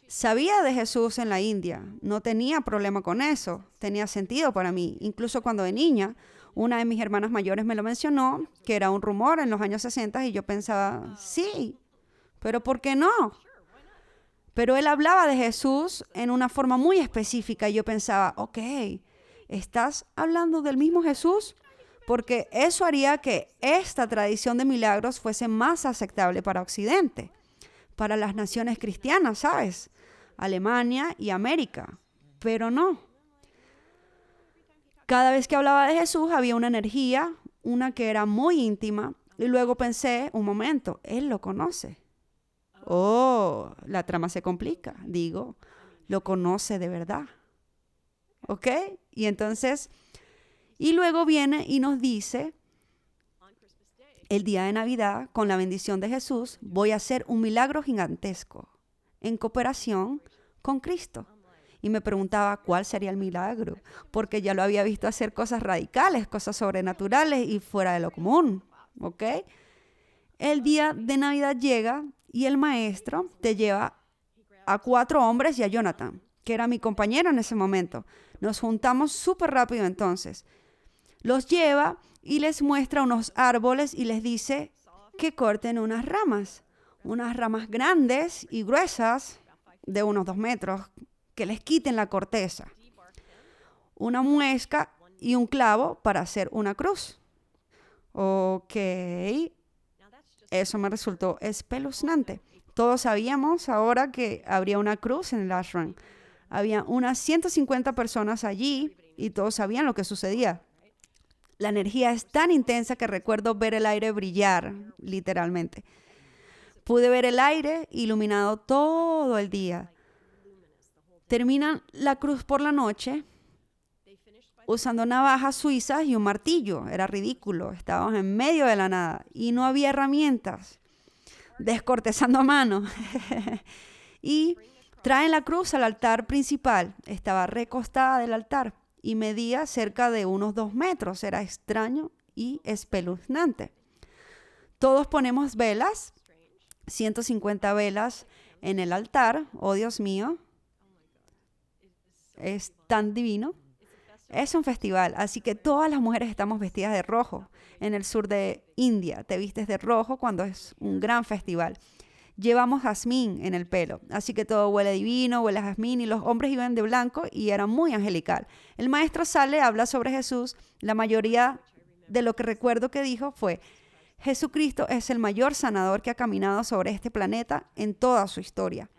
Sabía de Jesús en la India, no tenía problema con eso, tenía sentido para mí. Incluso cuando de niña, una de mis hermanas mayores me lo mencionó, que era un rumor en los años 60 y yo pensaba, sí, pero ¿por qué no? Pero él hablaba de Jesús en una forma muy específica y yo pensaba, ok, ¿estás hablando del mismo Jesús? Porque eso haría que esta tradición de milagros fuese más aceptable para Occidente, para las naciones cristianas, ¿sabes? Alemania y América. Pero no. Cada vez que hablaba de Jesús había una energía, una que era muy íntima, y luego pensé, un momento, él lo conoce. Oh, la trama se complica. Digo, lo conoce de verdad. ¿Ok? Y entonces, y luego viene y nos dice, el día de Navidad, con la bendición de Jesús, voy a hacer un milagro gigantesco en cooperación con Cristo. Y me preguntaba cuál sería el milagro, porque ya lo había visto hacer cosas radicales, cosas sobrenaturales y fuera de lo común. ¿Ok? El día de Navidad llega y el maestro te lleva a 4 hombres y a Jonathan, que era mi compañero en ese momento. Nos juntamos súper rápido entonces. Los lleva y les muestra unos árboles y les dice que corten unas ramas grandes y gruesas de unos 2 metros, que les quiten la corteza, una muesca y un clavo para hacer una cruz. Ok, eso me resultó espeluznante. Todos sabíamos ahora que habría una cruz en el ashram. Había unas 150 personas allí y todos sabían lo que sucedía. La energía es tan intensa que recuerdo ver el aire brillar, literalmente. Pude ver el aire iluminado todo el día. Terminan la cruz por la noche usando navajas suizas y un martillo. Era ridículo. Estábamos en medio de la nada y no había herramientas. Descortezando a mano. Y traen la cruz al altar principal. Estaba recostada del altar y medía cerca de unos 2 metros. Era extraño y espeluznante. Todos ponemos velas, 150 velas en el altar. Oh, Dios mío. Es tan divino. Es un festival, así que todas las mujeres estamos vestidas de rojo. En el sur de India te vistes de rojo cuando es un gran festival. Llevamos jazmín en el pelo, así que todo huele divino, huele a jazmín y los hombres iban de blanco y era muy angelical. El maestro sale, habla sobre Jesús. La mayoría de lo que recuerdo que dijo fue: Jesucristo es el mayor sanador que ha caminado sobre este planeta en toda su historia.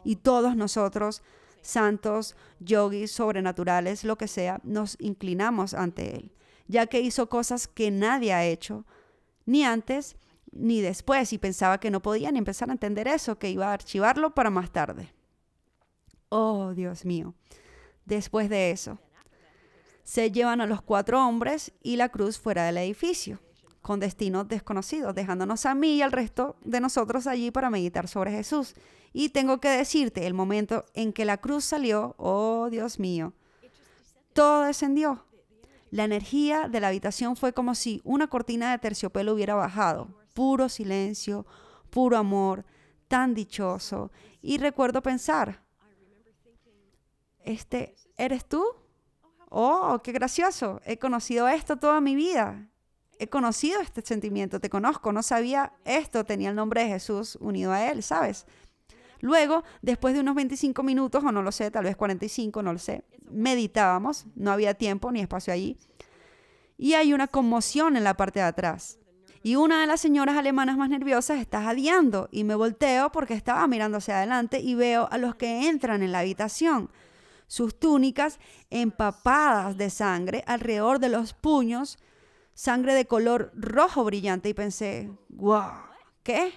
Y todos nosotros, santos, yogis, sobrenaturales, lo que sea, nos inclinamos ante Él, ya que hizo cosas que nadie ha hecho, ni antes ni después, y pensaba que no podía ni empezar a entender eso, que iba a archivarlo para más tarde. Oh, Dios mío. Después de eso, se llevan a los 4 hombres y la cruz fuera del edificio, con destinos desconocidos, dejándonos a mí y al resto de nosotros allí para meditar sobre Jesús. Y tengo que decirte, el momento en que la cruz salió, oh Dios mío, todo descendió. La energía de la habitación fue como si una cortina de terciopelo hubiera bajado. Puro silencio, puro amor, tan dichoso. Y recuerdo pensar, ¿eres tú? Oh, qué gracioso. He conocido esto toda mi vida. He conocido este sentimiento, te conozco, no sabía esto, tenía el nombre de Jesús unido a él, ¿sabes? Luego, después de unos 25 minutos, o no lo sé, tal vez 45, no lo sé, meditábamos, no había tiempo ni espacio allí, y hay una conmoción en la parte de atrás. Y una de las señoras alemanas más nerviosas está jadeando, y me volteo porque estaba mirando hacia adelante y veo a los que entran en la habitación. Sus túnicas empapadas de sangre alrededor de los puños, sangre de color rojo brillante, y pensé, wow, ¿qué?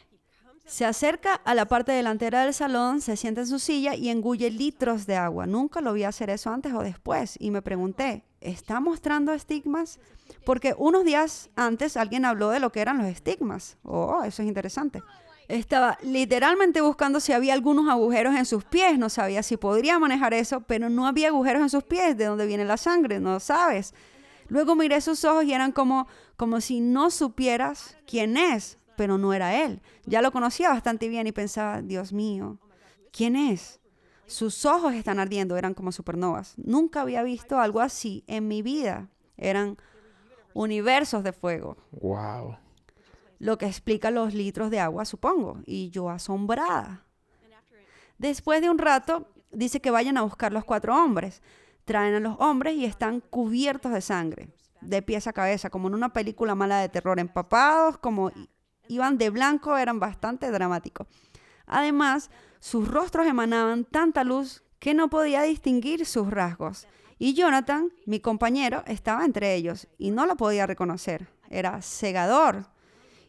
Se acerca a la parte delantera del salón, se sienta en su silla y engulle litros de agua. Nunca lo vi hacer eso antes o después. Y me pregunté, ¿está mostrando estigmas? Porque unos días antes alguien habló de lo que eran los estigmas. Oh, eso es interesante. Estaba literalmente buscando si había algunos agujeros en sus pies. No sabía si podría manejar eso, pero no había agujeros en sus pies. ¿De dónde viene la sangre? No sabes. Luego miré sus ojos y eran como si no supieras quién es, pero no era él. Ya lo conocía bastante bien y pensaba, Dios mío, ¿quién es? Sus ojos están ardiendo, eran como supernovas. Nunca había visto algo así en mi vida. Eran universos de fuego. Wow. Lo que explica los litros de agua, supongo. Y yo asombrada. Después de un rato, dice que vayan a buscar los 4 hombres. Traen a los hombres y están cubiertos de sangre, de pies a cabeza, como en una película mala de terror, empapados, como iban de blanco, eran bastante dramáticos. Además, sus rostros emanaban tanta luz que no podía distinguir sus rasgos. Y Jonathan, mi compañero, estaba entre ellos y no lo podía reconocer. Era cegador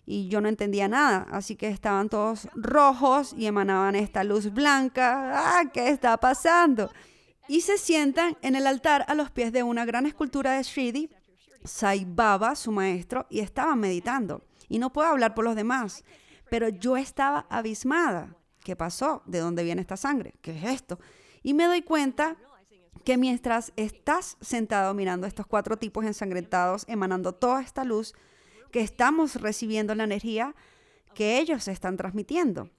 y yo no entendía nada, así que estaban todos rojos y emanaban esta luz blanca. ¡Ah! ¿Qué está pasando? Y se sientan en el altar a los pies de una gran escultura de Shridi, Sai Baba, su maestro, y estaban meditando. Y no puedo hablar por los demás, pero yo estaba abismada. ¿Qué pasó? ¿De dónde viene esta sangre? ¿Qué es esto? Y me doy cuenta que mientras estás sentado mirando a estos 4 tipos ensangrentados, emanando toda esta luz, que estamos recibiendo la energía que ellos están transmitiendo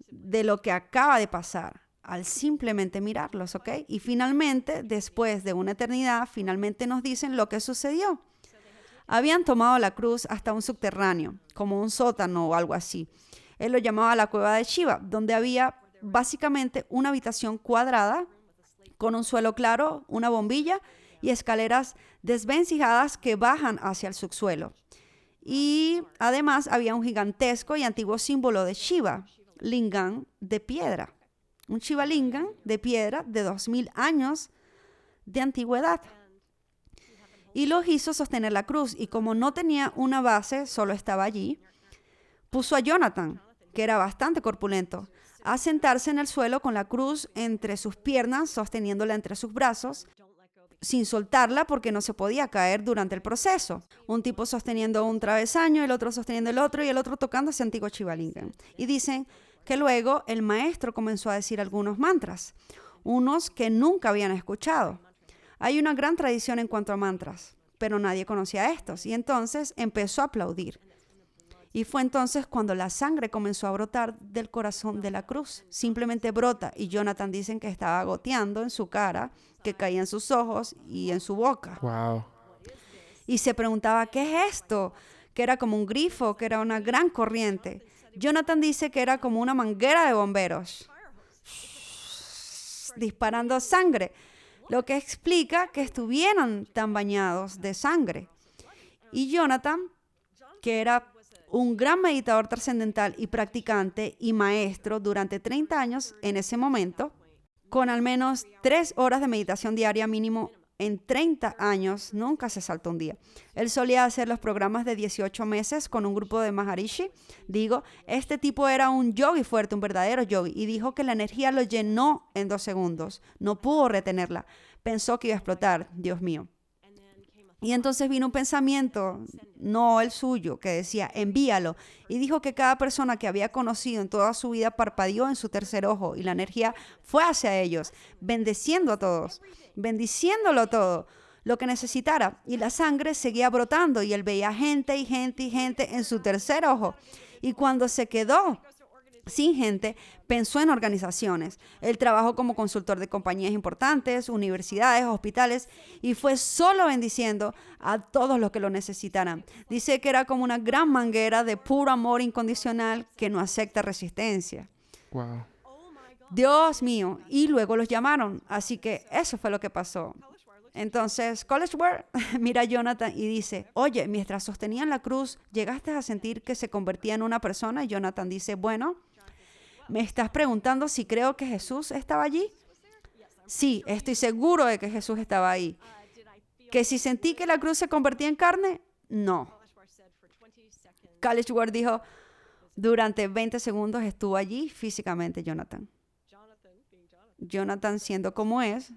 de lo que acaba de pasar al simplemente mirarlos, ¿ok? Y finalmente, después de una eternidad, finalmente nos dicen lo que sucedió. Habían tomado la cruz hasta un subterráneo, como un sótano o algo así. Él lo llamaba la cueva de Shiva, donde había básicamente una habitación cuadrada con un suelo claro, una bombilla y escaleras desvencijadas que bajan hacia el subsuelo. Y además había un gigantesco y antiguo símbolo de Shiva, lingam de piedra. Un Shiva lingam de piedra de 2000 años de antigüedad. Y lo hizo sostener la cruz. Y como no tenía una base, solo estaba allí, puso a Jonathan, que era bastante corpulento, a sentarse en el suelo con la cruz entre sus piernas, sosteniéndola entre sus brazos, sin soltarla porque no se podía caer durante el proceso. Un tipo sosteniendo un travesaño, el otro sosteniendo el otro y el otro tocando ese antiguo Shiva lingam. Y dicen que luego el maestro comenzó a decir algunos mantras, unos que nunca habían escuchado. Hay una gran tradición en cuanto a mantras, pero nadie conocía estos. Y entonces empezó a aplaudir. Y fue entonces cuando la sangre comenzó a brotar del corazón de la cruz. Simplemente brota. Y Jonathan dicen que estaba goteando en su cara, que caía en sus ojos y en su boca. Wow. Y se preguntaba, ¿qué es esto? Que era como un grifo, que era una gran corriente. Jonathan dice que era como una manguera de bomberos, disparando sangre, lo que explica que estuvieran tan bañados de sangre. Y Jonathan, que era un gran meditador trascendental y practicante y maestro durante 30 años en ese momento, con al menos 3 horas de meditación diaria mínimo en 30 años, nunca se saltó un día. Él solía hacer los programas de 18 meses con un grupo de Maharishi. Este tipo era un yogi fuerte, un verdadero yogi, y dijo que la energía lo llenó en 2 segundos. No pudo retenerla. Pensó que iba a explotar, Dios mío. Y entonces vino un pensamiento, no el suyo, que decía, envíalo. Y dijo que cada persona que había conocido en toda su vida parpadeó en su tercer ojo y la energía fue hacia ellos, bendeciendo a todos, bendiciéndolo todo, lo que necesitara. Y la sangre seguía brotando y él veía gente y gente y gente en su tercer ojo. Y cuando se quedó sin gente, pensó en organizaciones. Él trabajó como consultor de compañías importantes, universidades, hospitales, y fue solo bendiciendo a todos los que lo necesitaran. Dice que era como una gran manguera de puro amor incondicional que no acepta resistencia. Wow. Dios mío. Y luego los llamaron. Así que eso fue lo que pasó. Entonces, Collegeware mira a Jonathan y dice, oye, mientras sostenían la cruz, ¿llegaste a sentir que se convertía en una persona? Y Jonathan dice, bueno, ¿me estás preguntando si creo que Jesús estaba allí? Sí, estoy seguro de que Jesús estaba ahí. ¿Que si sentí que la cruz se convertía en carne? No. Collegeware dijo, durante 20 segundos estuvo allí físicamente Jonathan. Jonathan, siendo como es,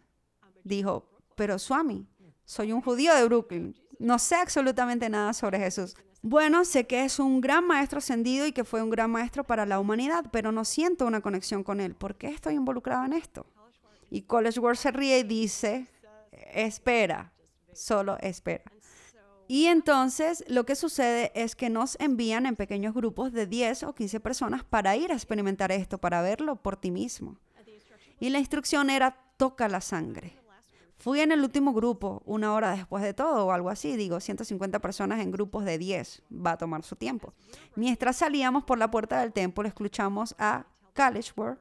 dijo, pero Swami, soy un judío de Brooklyn. No sé absolutamente nada sobre Jesús. Bueno, sé que es un gran maestro ascendido y que fue un gran maestro para la humanidad, pero no siento una conexión con él. ¿Por qué estoy involucrado en esto? Y Collegeware se ríe y dice, espera, solo espera. Y entonces lo que sucede es que nos envían en pequeños grupos de 10 o 15 personas para ir a experimentar esto, para verlo por ti mismo. Y la instrucción era, toca la sangre. Fui en el último grupo, 1 hora después de todo o algo así. 150 personas en grupos de 10. Va a tomar su tiempo. Mientras salíamos por la puerta del templo, escuchamos a Collegeware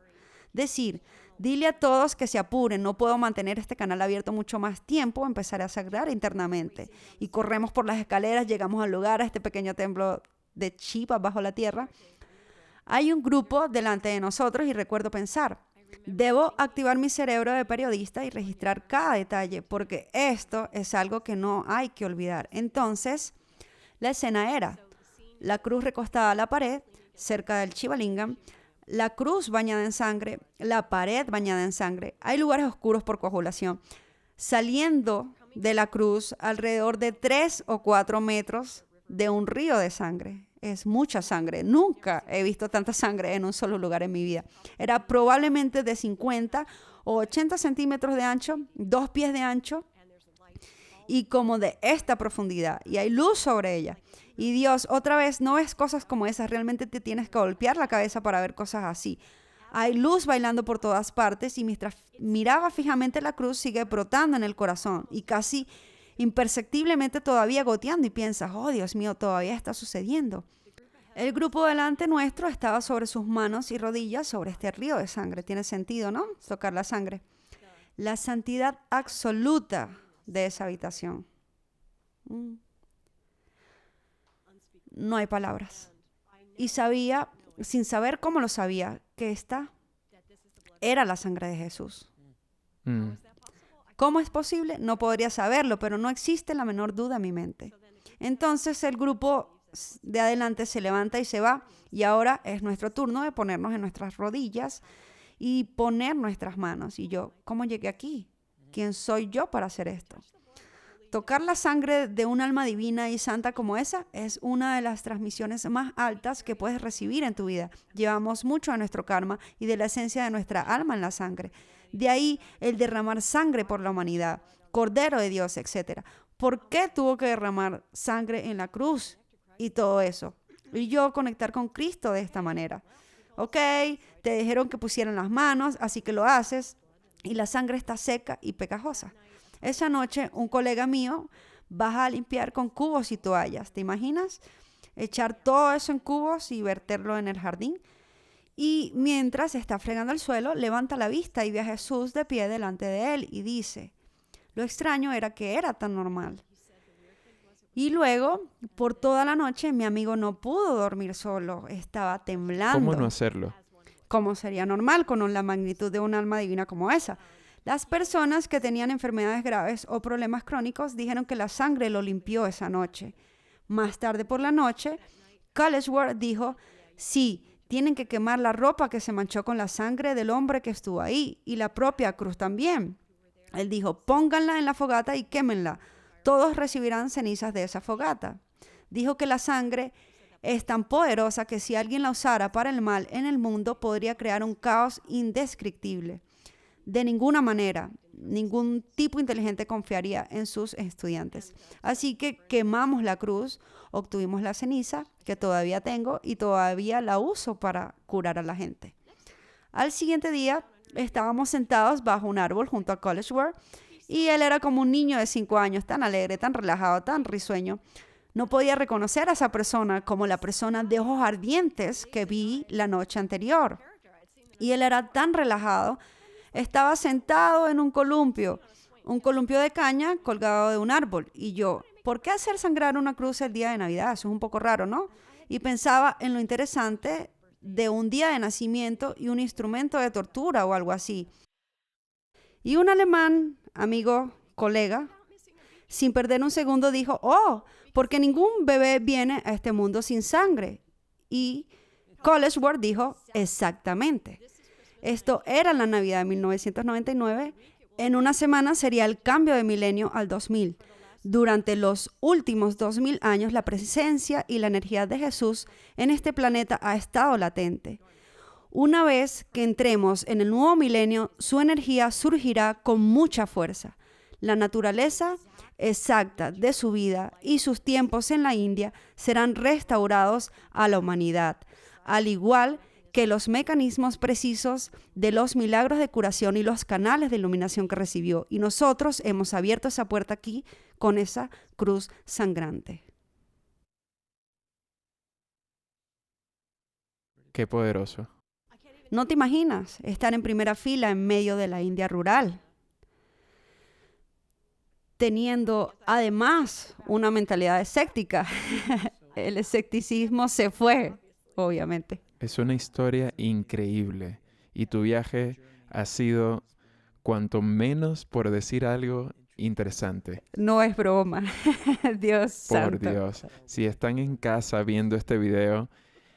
decir, dile a todos que se apuren, no puedo mantener este canal abierto mucho más tiempo, empezaré a sagrar internamente. Y corremos por las escaleras, llegamos al lugar, a este pequeño templo de Shiva bajo la tierra. Hay un grupo delante de nosotros y recuerdo pensar, debo activar mi cerebro de periodista y registrar cada detalle, porque esto es algo que no hay que olvidar. Entonces, la escena era la cruz recostada a la pared, cerca del Shiva Lingam, la cruz bañada en sangre, la pared bañada en sangre. Hay lugares oscuros por coagulación. Saliendo de la cruz, alrededor de 3 o 4 metros de un río de sangre. Es mucha sangre. Nunca he visto tanta sangre en un solo lugar en mi vida. Era probablemente de 50 o 80 centímetros de ancho, 2 pies de ancho y como de esta profundidad. Y hay luz sobre ella. Y Dios, otra vez, no ves cosas como esas. Realmente te tienes que golpear la cabeza para ver cosas así. Hay luz bailando por todas partes y mientras miraba fijamente la cruz sigue brotando en el corazón y casi imperceptiblemente todavía goteando y piensas, oh Dios mío, todavía está sucediendo. El grupo delante nuestro estaba sobre sus manos y rodillas sobre este río de sangre. Tiene sentido, ¿no? Tocar la sangre. La santidad absoluta de esa habitación. No hay palabras. Y sabía, sin saber cómo lo sabía, que esta era la sangre de Jesús. ¿Cómo es posible? No podría saberlo, pero no existe la menor duda en mi mente. Entonces el grupo de adelante se levanta y se va, y ahora es nuestro turno de ponernos en nuestras rodillas y poner nuestras manos. Y yo, ¿cómo llegué aquí? ¿Quién soy yo para hacer esto? Tocar la sangre de un alma divina y santa como esa es una de las transmisiones más altas que puedes recibir en tu vida. Llevamos mucho de nuestro karma y de la esencia de nuestra alma en la sangre. De ahí el derramar sangre por la humanidad, Cordero de Dios, etc. ¿Por qué tuvo que derramar sangre en la cruz y todo eso? Y yo conectar con Cristo de esta manera. Ok, te dijeron que pusieran las manos, así que lo haces y la sangre está seca y pegajosa. Esa noche un colega mío baja a limpiar con cubos y toallas. ¿Te imaginas? Echar todo eso en cubos y verterlo en el jardín. Y mientras está fregando el suelo, levanta la vista y ve a Jesús de pie delante de él y dice, lo extraño era que era tan normal. Y luego, por toda la noche, mi amigo no pudo dormir solo, estaba temblando. ¿Cómo no hacerlo? ¿Cómo sería normal con la magnitud de un alma divina como esa? Las personas que tenían enfermedades graves o problemas crónicos dijeron que la sangre lo limpió esa noche. Más tarde por la noche, Collinsworth dijo, sí, tienen que quemar la ropa que se manchó con la sangre del hombre que estuvo ahí y la propia cruz también. Él dijo, pónganla en la fogata y quémenla. Todos recibirán cenizas de esa fogata. Dijo que la sangre es tan poderosa que si alguien la usara para el mal en el mundo podría crear un caos indescriptible. De ninguna manera, ningún tipo inteligente confiaría en sus estudiantes. Así que quemamos la cruz, obtuvimos la ceniza, que todavía tengo y todavía la uso para curar a la gente. Al siguiente día, estábamos sentados bajo un árbol junto a Collinsworth y él era como un niño de 5 años, tan alegre, tan relajado, tan risueño. No podía reconocer a esa persona como la persona de ojos ardientes que vi la noche anterior. Y él era tan relajado. Estaba sentado en un columpio de caña colgado de un árbol. Y yo, ¿por qué hacer sangrar una cruz el día de Navidad? Eso es un poco raro, ¿no? Y pensaba en lo interesante de un día de nacimiento y un instrumento de tortura o algo así. Y un alemán, amigo, colega, sin perder un segundo dijo, oh, porque ningún bebé viene a este mundo sin sangre. Y Collinsworth dijo, exactamente. Esto era la Navidad de 1999. En una semana sería el cambio de milenio al 2000. Durante los últimos 2000 años, la presencia y la energía de Jesús en este planeta ha estado latente. Una vez que entremos en el nuevo milenio, su energía surgirá con mucha fuerza. La naturaleza exacta de su vida y sus tiempos en la India serán restaurados a la humanidad, al igual que los mecanismos precisos de los milagros de curación y los canales de iluminación que recibió. Y nosotros hemos abierto esa puerta aquí con esa cruz sangrante. Qué poderoso. ¿No te imaginas estar en primera fila en medio de la India rural? Teniendo además una mentalidad escéptica. El escepticismo se fue, obviamente. Es una historia increíble y tu viaje ha sido, cuanto menos por decir algo, interesante. No es broma. Dios santo. Por Dios. Si están en casa viendo este video,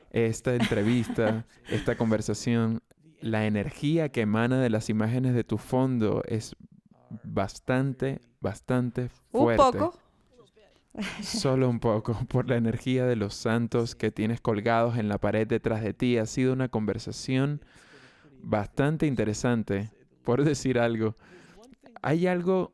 esta entrevista, esta conversación, la energía que emana de las imágenes de tu fondo es bastante fuerte. Un poco. Solo un poco, por la energía de los santos que tienes colgados en la pared detrás de ti. Ha sido una conversación bastante interesante, por decir algo. Hay algo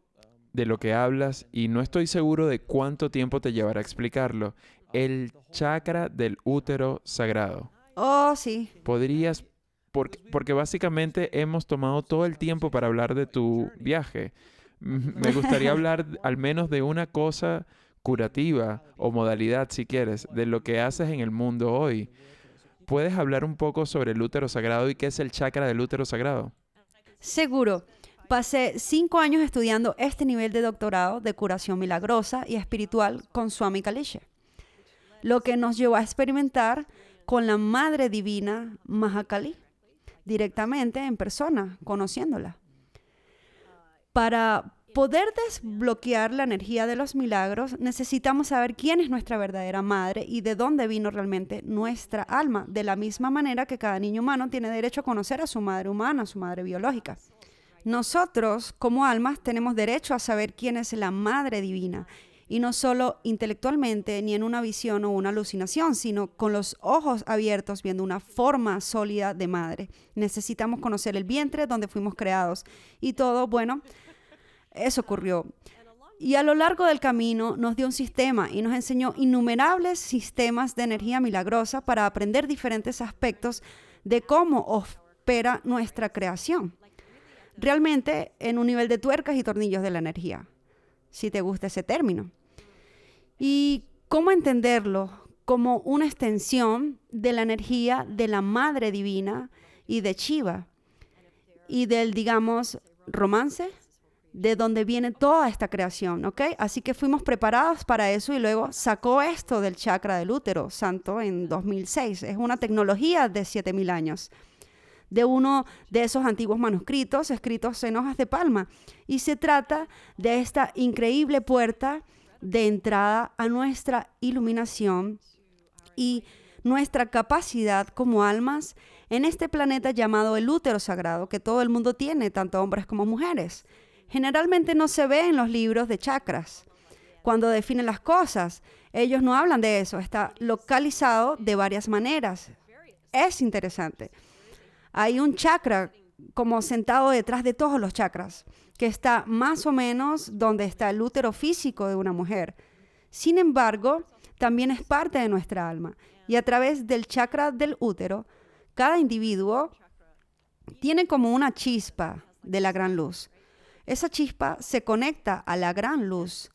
de lo que hablas y no estoy seguro de cuánto tiempo te llevará a explicarlo. El chakra del útero sagrado. Oh, sí. ¿Podrías, porque básicamente hemos tomado todo el tiempo para hablar de tu viaje? Me gustaría hablar al menos de una cosa curativa o modalidad, si quieres, de lo que haces en el mundo hoy. ¿Puedes hablar un poco sobre el útero sagrado y qué es el chakra del útero sagrado? Seguro. Pasé 5 años estudiando este nivel de doctorado de curación milagrosa y espiritual con Swami Kalishe, lo que nos llevó a experimentar con la Madre Divina Mahakali, directamente en persona, conociéndola. Para poder desbloquear la energía de los milagros, necesitamos saber quién es nuestra verdadera madre y de dónde vino realmente nuestra alma, de la misma manera que cada niño humano tiene derecho a conocer a su madre humana, a su madre biológica. Nosotros, como almas, tenemos derecho a saber quién es la Madre Divina, y no solo intelectualmente, ni en una visión o una alucinación, sino con los ojos abiertos viendo una forma sólida de madre. Necesitamos conocer el vientre donde fuimos creados y todo, bueno, eso ocurrió. Y a lo largo del camino nos dio un sistema y nos enseñó innumerables sistemas de energía milagrosa para aprender diferentes aspectos de cómo opera nuestra creación. Realmente en un nivel de tuercas y tornillos de la energía, si te gusta ese término. Y cómo entenderlo como una extensión de la energía de la Madre Divina y de Shiva y del, digamos, romance, de donde viene toda esta creación, ¿ok? Así que fuimos preparados para eso y luego sacó esto del chakra del útero santo en 2006. Es una tecnología de 7000 años. de uno de esos antiguos manuscritos escritos en hojas de palma. Y se trata de esta increíble puerta de entrada a nuestra iluminación y nuestra capacidad como almas en este planeta llamado el útero sagrado, que todo el mundo tiene, tanto hombres como mujeres. Generalmente no se ve en los libros de chakras. Cuando definen las cosas, ellos no hablan de eso. Está localizado de varias maneras. Es interesante. Hay un chakra como sentado detrás de todos los chakras, que está más o menos donde está el útero físico de una mujer. Sin embargo, también es parte de nuestra alma. Y a través del chakra del útero, cada individuo tiene como una chispa de la gran luz. Esa chispa se conecta a la gran luz,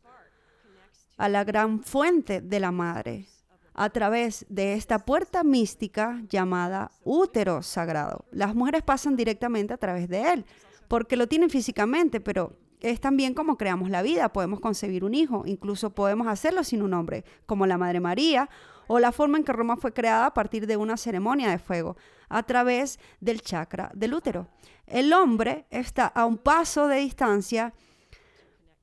a la gran fuente de la madre, a través de esta puerta mística llamada útero sagrado. Las mujeres pasan directamente a través de él, porque lo tienen físicamente, pero es también como creamos la vida. Podemos concebir un hijo, incluso podemos hacerlo sin un hombre, como la Madre María, o la forma en que Roma fue creada a partir de una ceremonia de fuego, a través del chakra del útero. El hombre está a un paso de distancia.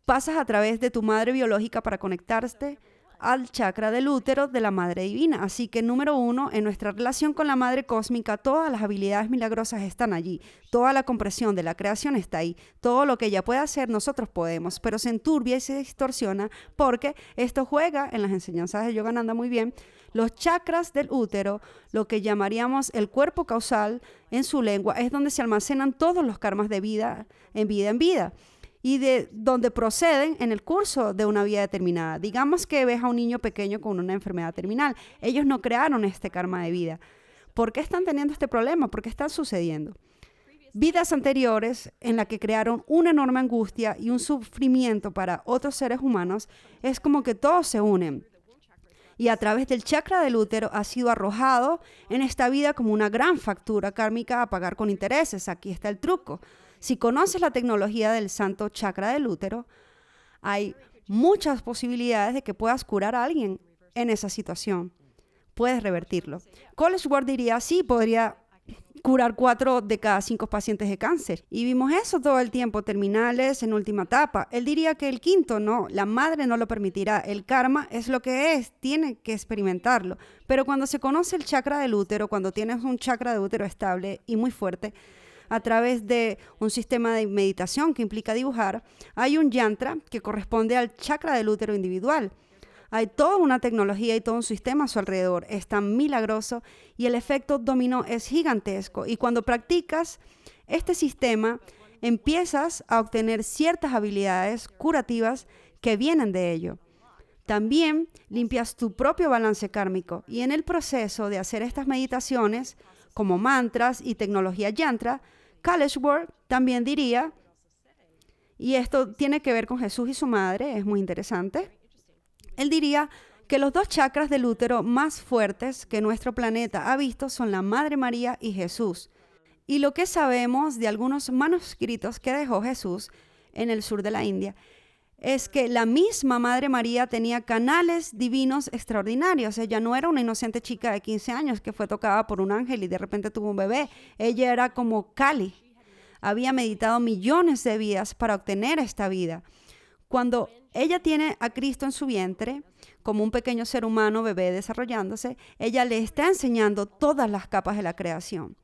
Pasas a través de tu madre biológica para conectarte al chakra del útero de la Madre Divina. Así que, número 1, en nuestra relación con la Madre Cósmica, todas las habilidades milagrosas están allí. Toda la compresión de la creación está ahí. Todo lo que ella puede hacer, nosotros podemos, pero se enturbia y se distorsiona porque esto juega en las enseñanzas de Yogananda muy bien. Los chakras del útero, lo que llamaríamos el cuerpo causal en su lengua, es donde se almacenan todos los karmas de vida en vida en vida, y de donde proceden en el curso de una vida determinada. Digamos que ves a un niño pequeño con una enfermedad terminal. Ellos no crearon este karma de vida. ¿Por qué están teniendo este problema? ¿Por qué está sucediendo? Vidas anteriores en las que crearon una enorme angustia y un sufrimiento para otros seres humanos, es como que todos se unen. Y a través del chakra del útero ha sido arrojado en esta vida como una gran factura kármica a pagar con intereses. Aquí está el truco. Si conoces la tecnología del santo chakra del útero, hay muchas posibilidades de que puedas curar a alguien en esa situación. Puedes revertirlo. College Board diría, sí, podría curar 4 de cada 5 pacientes de cáncer. Y vimos eso todo el tiempo, terminales en última etapa. Él diría que el quinto no, la madre no lo permitirá. El karma es lo que es, tiene que experimentarlo. Pero cuando se conoce el chakra del útero, cuando tienes un chakra de útero estable y muy fuerte, a través de un sistema de meditación que implica dibujar, hay un yantra que corresponde al chakra del útero individual. Hay toda una tecnología y todo un sistema a su alrededor. Es tan milagroso y el efecto dominó es gigantesco. Y cuando practicas este sistema, empiezas a obtener ciertas habilidades curativas que vienen de ello. También limpias tu propio balance kármico. Y en el proceso de hacer estas meditaciones, como mantras y tecnología yantra, College Board también diría, y esto tiene que ver con Jesús y su madre, es muy interesante, él diría que los 2 chakras del útero más fuertes que nuestro planeta ha visto son la Madre María y Jesús. Y lo que sabemos de algunos manuscritos que dejó Jesús en el sur de la India es que la misma Madre María tenía canales divinos extraordinarios. Ella no era una inocente chica de 15 años que fue tocada por un ángel y de repente tuvo un bebé. Ella era como Kali. Había meditado millones de vidas para obtener esta vida. Cuando ella tiene a Cristo en su vientre, como un pequeño ser humano bebé desarrollándose, ella le está enseñando todas las capas de la creación.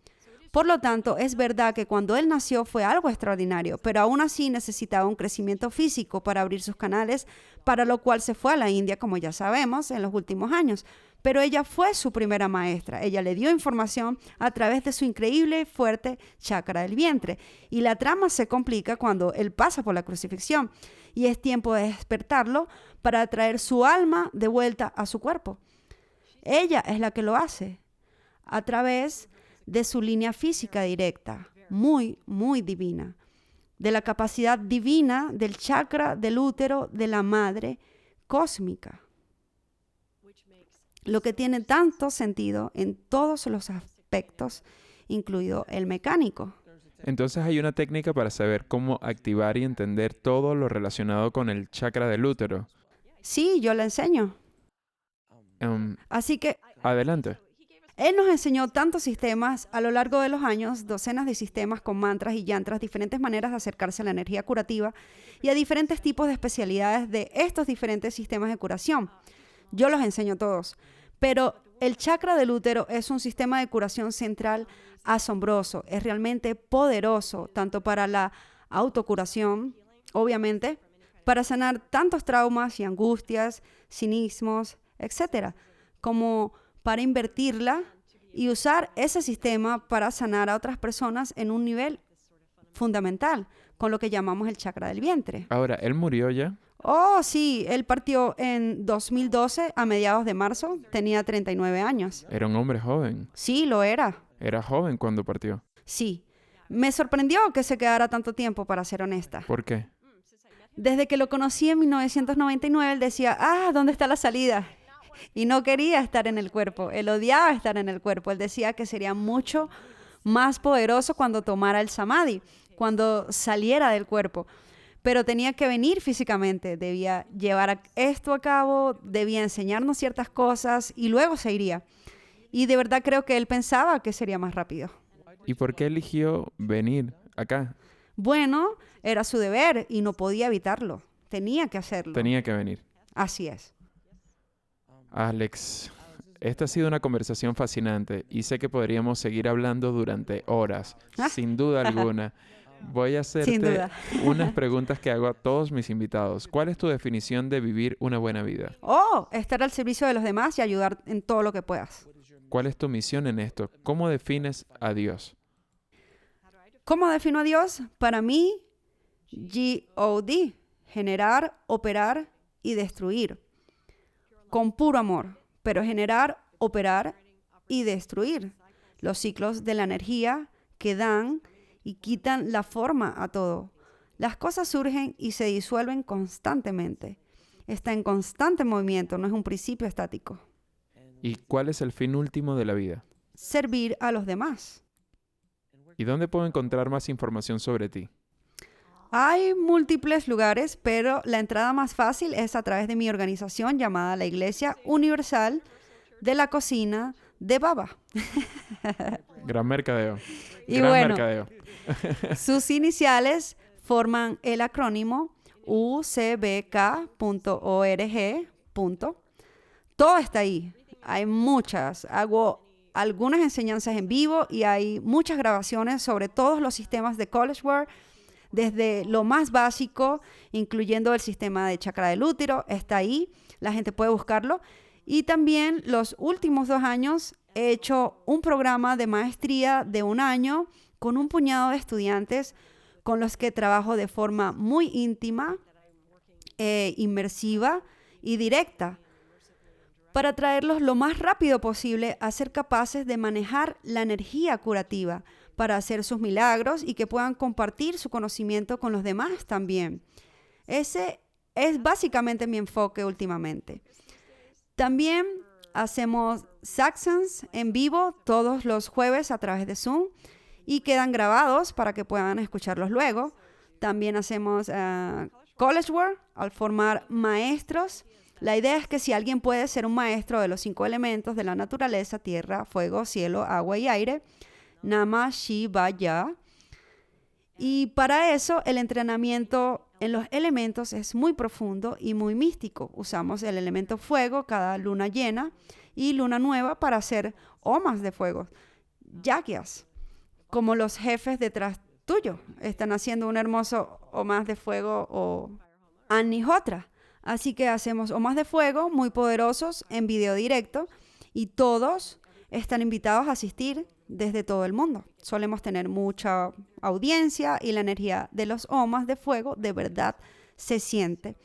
Por lo tanto, es verdad que cuando él nació fue algo extraordinario, pero aún así necesitaba un crecimiento físico para abrir sus canales, para lo cual se fue a la India, como ya sabemos, en los últimos años. Pero ella fue su primera maestra. Ella le dio información a través de su increíble y fuerte chakra del vientre. Y la trama se complica cuando él pasa por la crucifixión. Y es tiempo de despertarlo para traer su alma de vuelta a su cuerpo. Ella es la que lo hace a través de su línea física directa, muy, muy divina, de la capacidad divina del chakra del útero de la madre cósmica, lo que tiene tanto sentido en todos los aspectos, incluido el mecánico. Entonces hay una técnica para saber cómo activar y entender todo lo relacionado con el chakra del útero. Sí, yo la enseño. Em, Así que Adelante. Él nos enseñó tantos sistemas a lo largo de los años, docenas de sistemas con mantras y yantras, diferentes maneras de acercarse a la energía curativa y a diferentes tipos de especialidades de estos diferentes sistemas de curación. Yo los enseño todos, pero el chakra del útero es un sistema de curación central asombroso, es realmente poderoso, tanto para la autocuración, obviamente, para sanar tantos traumas y angustias, cinismos, etcétera, como para invertirla y usar ese sistema para sanar a otras personas en un nivel fundamental, con lo que llamamos el chakra del vientre. Ahora, ¿él murió ya? Oh, sí, él partió en 2012 a mediados de marzo, tenía 39 años. Era un hombre joven. Sí, lo era. Era joven cuando partió. Sí. Me sorprendió que se quedara tanto tiempo, para ser honesta. ¿Por qué? Desde que lo conocí en 1999, él decía, ¿dónde está la salida? Y no quería estar en el cuerpo. Él odiaba estar en el cuerpo. Él decía que sería mucho más poderoso cuando tomara el samadhi, cuando saliera del cuerpo. Pero tenía que venir físicamente, debía llevar esto a cabo, debía enseñarnos ciertas cosas y luego se iría. Y de verdad creo que él pensaba que sería más rápido. ¿Y por qué eligió venir acá? Bueno, era su deber y no podía evitarlo. Tenía que hacerlo. Tenía que venir. Así es. Alex, esta ha sido una conversación fascinante y sé que podríamos seguir hablando durante horas, sin duda alguna. Voy a hacerte unas preguntas que hago a todos mis invitados. ¿Cuál es tu definición de vivir una buena vida? Estar al servicio de los demás y ayudar en todo lo que puedas. ¿Cuál es tu misión en esto? ¿Cómo defines a Dios? ¿Cómo defino a Dios? Para mí, G-O-D, generar, operar y destruir. Con puro amor, pero generar, operar y destruir. Los ciclos de la energía que dan y quitan la forma a todo. Las cosas surgen y se disuelven constantemente. Está en constante movimiento, no es un principio estático. ¿Y cuál es el fin último de la vida? Servir a los demás. ¿Y dónde puedo encontrar más información sobre ti? Hay múltiples lugares, pero la entrada más fácil es a través de mi organización llamada la Iglesia Universal de la Cocina de Baba. Gran mercadeo. Y Gran bueno, mercadeo. Sus iniciales forman el acrónimo ucbk.org. Todo está ahí. Hay muchas. Hago algunas enseñanzas en vivo y hay muchas grabaciones sobre todos los sistemas de CollegeWare, desde lo más básico, incluyendo el sistema de chakra del útero. Está ahí. La gente puede buscarlo. Y también los últimos 2 años he hecho un programa de maestría de 1 año con un puñado de estudiantes con los que trabajo de forma muy íntima, inmersiva y directa para traerlos lo más rápido posible a ser capaces de manejar la energía curativa para hacer sus milagros y que puedan compartir su conocimiento con los demás también. Ese es básicamente mi enfoque últimamente. También hacemos satsang's en vivo todos los jueves a través de Zoom y quedan grabados para que puedan escucharlos luego. También hacemos CollegeWare al formar maestros. La idea es que si alguien puede ser un maestro de los 5 elementos de la naturaleza, tierra, fuego, cielo, agua y aire, Namah Shivaya. Y para eso el entrenamiento en los elementos es muy profundo y muy místico. Usamos el elemento fuego cada luna llena y luna nueva para hacer homas de fuego, yagyas, como los jefes detrás tuyo están haciendo un hermoso homas de fuego o Agnihotra. Así que hacemos homas de fuego muy poderosos en video directo y todos están invitados a asistir desde todo el mundo. Solemos tener mucha audiencia y la energía de los homas de fuego de verdad se siente.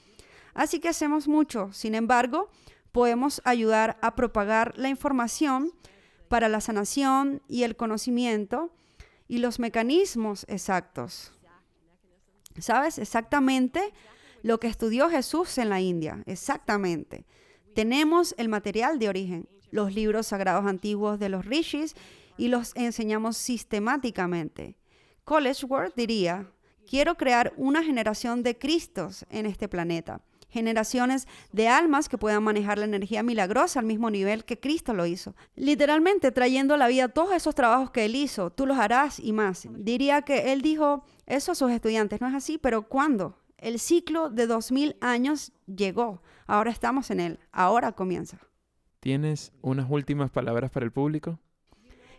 Así que hacemos mucho. Sin embargo, podemos ayudar a propagar la información para la sanación y el conocimiento y los mecanismos exactos. ¿Sabes? Exactamente lo que estudió Jesús en la India. Exactamente. Tenemos el material de origen, los libros sagrados antiguos de los rishis y los enseñamos sistemáticamente. CollegeWare diría, quiero crear una generación de Cristos en este planeta. generaciones de almas que puedan manejar la energía milagrosa al mismo nivel que Cristo lo hizo. Literalmente trayendo a la vida todos esos trabajos que Él hizo, tú los harás y más. Diría que Él dijo eso a sus estudiantes, ¿no es así? Pero ¿cuándo? El ciclo de 2000 años llegó. Ahora estamos en él. Ahora comienza. ¿Tienes unas últimas palabras para el público?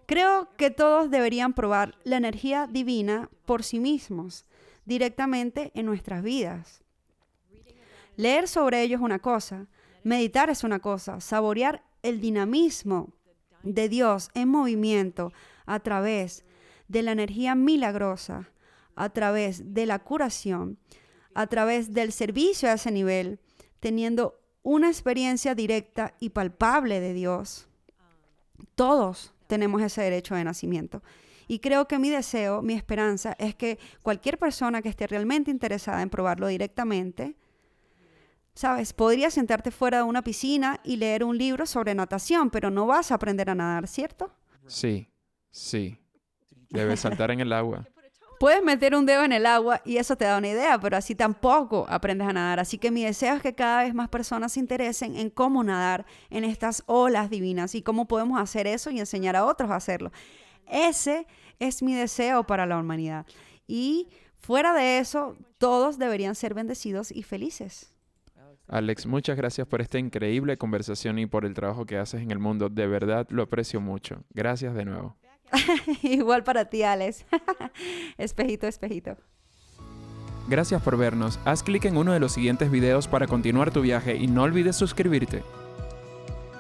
Creo que todos deberían probar la energía divina por sí mismos, directamente en nuestras vidas. Leer sobre ello es una cosa, meditar es una cosa, saborear el dinamismo de Dios en movimiento a través de la energía milagrosa, a través de la curación, a través del servicio a ese nivel, teniendo una experiencia directa y palpable de Dios. Todos tenemos ese derecho de nacimiento. Y creo que mi deseo, mi esperanza, es que cualquier persona que esté realmente interesada en probarlo directamente, ¿sabes? Podrías sentarte fuera de una piscina y leer un libro sobre natación, pero no vas a aprender a nadar, ¿cierto? Sí. Debes saltar en el agua. Puedes meter un dedo en el agua y eso te da una idea, pero así tampoco aprendes a nadar. Así que mi deseo es que cada vez más personas se interesen en cómo nadar en estas olas divinas y cómo podemos hacer eso y enseñar a otros a hacerlo. Ese es mi deseo para la humanidad. Y fuera de eso, todos deberían ser bendecidos y felices. Alex, muchas gracias por esta increíble conversación y por el trabajo que haces en el mundo. De verdad lo aprecio mucho. Gracias de nuevo. Igual para ti, Alex. Espejito, espejito. Gracias por vernos. Haz clic en uno de los siguientes videos para continuar tu viaje y no olvides suscribirte.